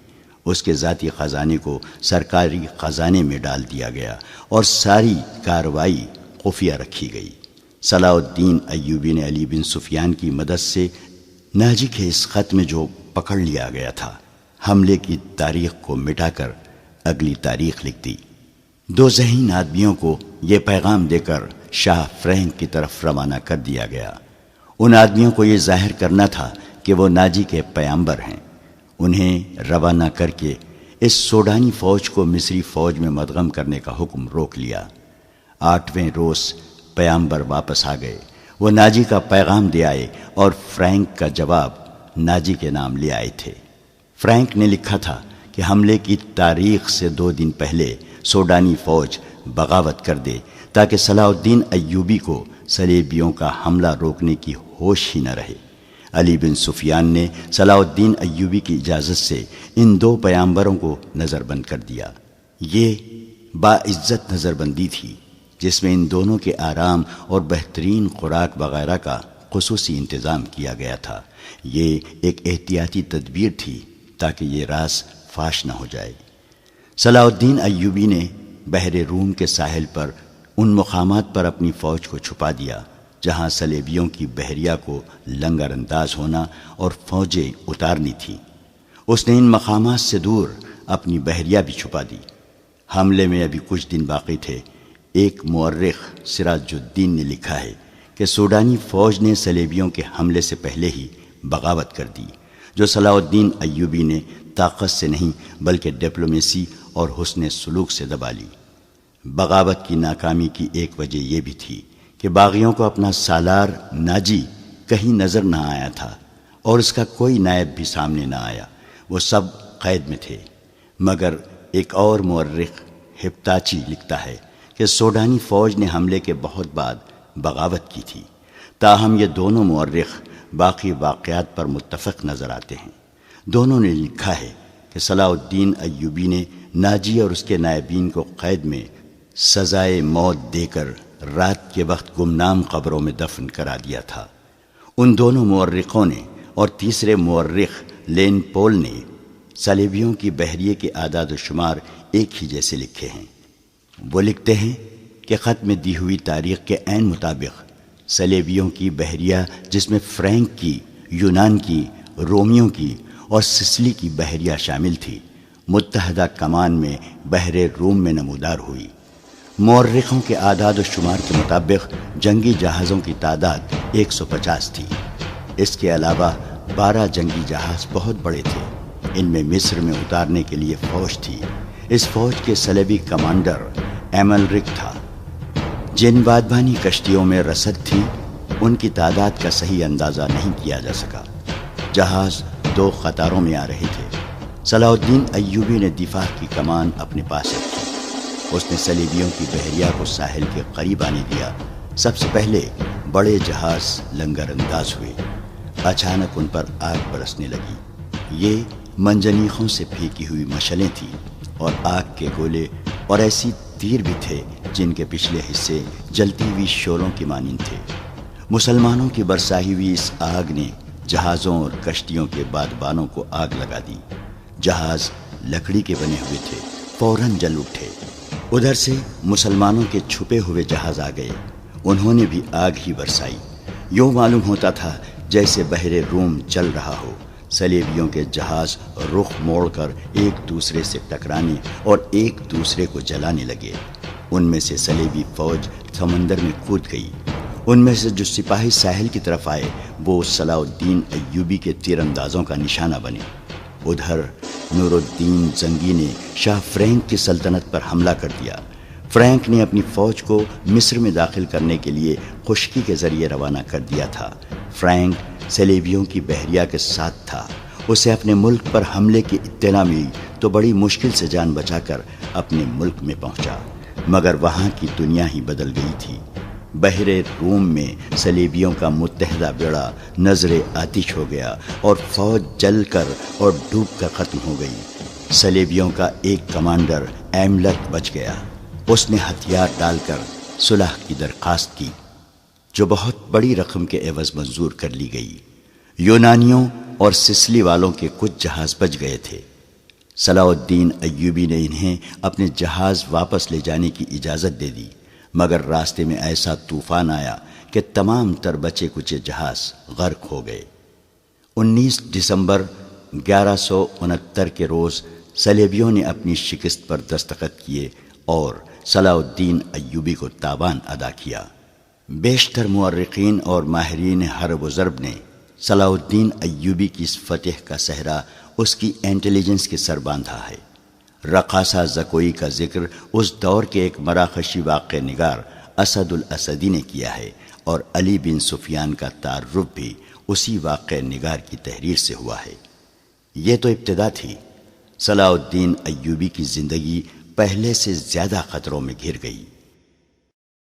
اس کے ذاتی خزانے کو سرکاری خزانے میں ڈال دیا گیا اور ساری کارروائی خفیہ رکھی گئی۔ صلاح الدین ایوبی نے علی بن سفیان کی مدد سے ناجی کے اس خط میں جو پکڑ لیا گیا تھا، حملے کی تاریخ کو مٹا کر اگلی تاریخ لکھ دی۔ 2 ذہین آدمیوں کو یہ پیغام دے کر شاہ فرینک کی طرف روانہ کر دیا گیا۔ ان آدمیوں کو یہ ظاہر کرنا تھا کہ وہ ناجی کے پیامبر ہیں۔ انہیں روانہ کر کے اس سوڈانی فوج کو مصری فوج میں مدغم کرنے کا حکم روک لیا۔ 8ویں روز پیامبر واپس آ گئے۔ وہ ناجی کا پیغام دے آئے اور فرینک کا جواب ناجی کے نام لے آئے تھے۔ فرینک نے لکھا تھا کہ حملے کی تاریخ سے 2 دن پہلے سوڈانی فوج بغاوت کر دے تاکہ صلاح الدین ایوبی کو صلیبیوں کا حملہ روکنے کی ہوش ہی نہ رہے۔ علی بن سفیان نے صلاح الدین ایوبی کی اجازت سے ان 2 پیامبروں کو نظر بند کر دیا۔ یہ باعزت نظر بندی تھی جس میں ان دونوں کے آرام اور بہترین خوراک وغیرہ کا خصوصی انتظام کیا گیا تھا۔ یہ ایک احتیاطی تدبیر تھی تاکہ یہ راز فاش نہ ہو جائے۔ صلاح الدین ایوبی نے بحر روم کے ساحل پر ان مقامات پر اپنی فوج کو چھپا دیا جہاں صلیبیوں کی بحریہ کو لنگر انداز ہونا اور فوجیں اتارنی تھیں۔ اس نے ان مقامات سے دور اپنی بحریہ بھی چھپا دی۔ حملے میں ابھی کچھ دن باقی تھے۔ ایک مورخ سراج الدین نے لکھا ہے کہ سوڈانی فوج نے صلیبیوں کے حملے سے پہلے ہی بغاوت کر دی، جو صلاح الدین ایوبی نے طاقت سے نہیں بلکہ ڈپلومیسی اور حسن سلوک سے دبا لی۔ بغاوت کی ناکامی کی ایک وجہ یہ بھی تھی کہ باغیوں کو اپنا سالار ناجی کہیں نظر نہ آیا تھا اور اس کا کوئی نائب بھی سامنے نہ آیا، وہ سب قید میں تھے۔ مگر ایک اور مورخ ہپتاچی لکھتا ہے کہ سوڈانی فوج نے حملے کے بہت بعد بغاوت کی تھی۔ تاہم یہ دونوں مورخ باقی واقعات پر متفق نظر آتے ہیں۔ دونوں نے لکھا ہے کہ صلاح الدین ایوبی نے ناجی اور اس کے نائبین کو قید میں سزائے موت دے کر رات کے وقت گمنام قبروں میں دفن کرا دیا تھا۔ ان دونوں مورخوں نے اور تیسرے مورخ لین پول نے صلیبیوں کی بحریے کے اعداد و شمار ایک ہی جیسے لکھے ہیں۔ وہ لکھتے ہیں کہ خط میں دی ہوئی تاریخ کے عین مطابق صلیبیوں کی بحریہ، جس میں فرینک کی، یونان کی، رومیوں کی اور سسلی کی بحریہ شامل تھی، متحدہ کمان میں بحر روم میں نمودار ہوئی۔ مورخوں کے اعداد و شمار کے مطابق جنگی جہازوں کی تعداد 150 تھی۔ اس کے علاوہ 12 جنگی جہاز بہت بڑے تھے۔ ان میں مصر میں اتارنے کے لیے فوج تھی۔ اس فوج کے صلیبی کمانڈر ایملرک تھا۔ جن بادبانی کشتیوں میں رسد تھی، ان کی تعداد کا صحیح اندازہ نہیں کیا جا سکا۔ جہاز 2 قطاروں میں آ رہے تھے۔ صلاح الدین ایوبی نے دفاع کی کمان اپنے پاس رکھی۔ اس نے صلیبیوں کی بحریہ کو ساحل کے قریب آنے دیا۔ سب سے پہلے بڑے جہاز لنگر انداز ہوئے۔ اچانک ان پر آگ برسنے لگی۔ یہ منجنیقوں سے پھینکی ہوئی مشعلیں تھیں اور آگ کے گولے اور ایسی تیر بھی تھے جن کے پچھلے حصے جلتی ہوئی شعلوں کی مانند تھے۔ مسلمانوں کی برسائی ہوئی اس آگ نے جہازوں اور کشتیوں کے بادبانوں کو آگ لگا دی۔ جہاز لکڑی کے بنے ہوئے تھے، فوراً جل اٹھے۔ ادھر سے مسلمانوں کے چھپے ہوئے جہاز آ گئے، انہوں نے بھی آگ ہی برسائی۔ یوں معلوم ہوتا تھا جیسے بحر روم جل رہا ہو۔ صلیبیوں کے جہاز رخ موڑ کر ایک دوسرے سے ٹکرانے اور ایک دوسرے کو جلانے لگے۔ ان میں سے صلیبی فوج سمندر میں کود گئی۔ ان میں سے جو سپاہی ساحل کی طرف آئے وہ صلاح الدین ایوبی کے تیر اندازوں کا نشانہ بنے۔ ادھر نور الدین زنگی نے شاہ فرینک کی سلطنت پر حملہ کر دیا۔ فرینک نے اپنی فوج کو مصر میں داخل کرنے کے لیے خشکی کے ذریعے روانہ کر دیا تھا۔ فرینک صلیبیوں کی بحریہ کے ساتھ تھا۔ اسے اپنے ملک پر حملے کی اطلاع ملی تو بڑی مشکل سے جان بچا کر اپنے ملک میں پہنچا، مگر وہاں کی دنیا ہی بدل گئی تھی۔ بحر روم میں صلیبیوں کا متحدہ بیڑا نظر آتش ہو گیا اور فوج جل کر اور ڈوب کر ختم ہو گئی۔ صلیبیوں کا ایک کمانڈر ایملرک بچ گیا۔ اس نے ہتھیار ڈال کر صلح کی درخواست کی، جو بہت بڑی رقم کے عوض منظور کر لی گئی۔ یونانیوں اور سسلی والوں کے کچھ جہاز بچ گئے تھے۔ صلاح الدین ایوبی نے انہیں اپنے جہاز واپس لے جانے کی اجازت دے دی، مگر راستے میں ایسا طوفان آیا کہ تمام تر بچے کچے جہاز غرق ہو گئے۔ 19 دسمبر 1169 کے روز صلیبیوں نے اپنی شکست پر دستخط کیے اور صلاح الدین ایوبی کو تاوان ادا کیا۔ بیشتر مورخین اور ماہرین حرب و ضرب نے صلاح الدین ایوبی کی اس فتح کا صحرا اس کی انٹیلیجنس کے سر باندھا ہے۔ رقاصہ زکوئی کا ذکر اس دور کے ایک مراکشی واقع نگار اسد الاسدی نے کیا ہے، اور علی بن سفیان کا تعارف بھی اسی واقع نگار کی تحریر سے ہوا ہے۔ یہ تو ابتدا تھی۔ صلاح الدین ایوبی کی زندگی پہلے سے زیادہ خطروں میں گھر گئی۔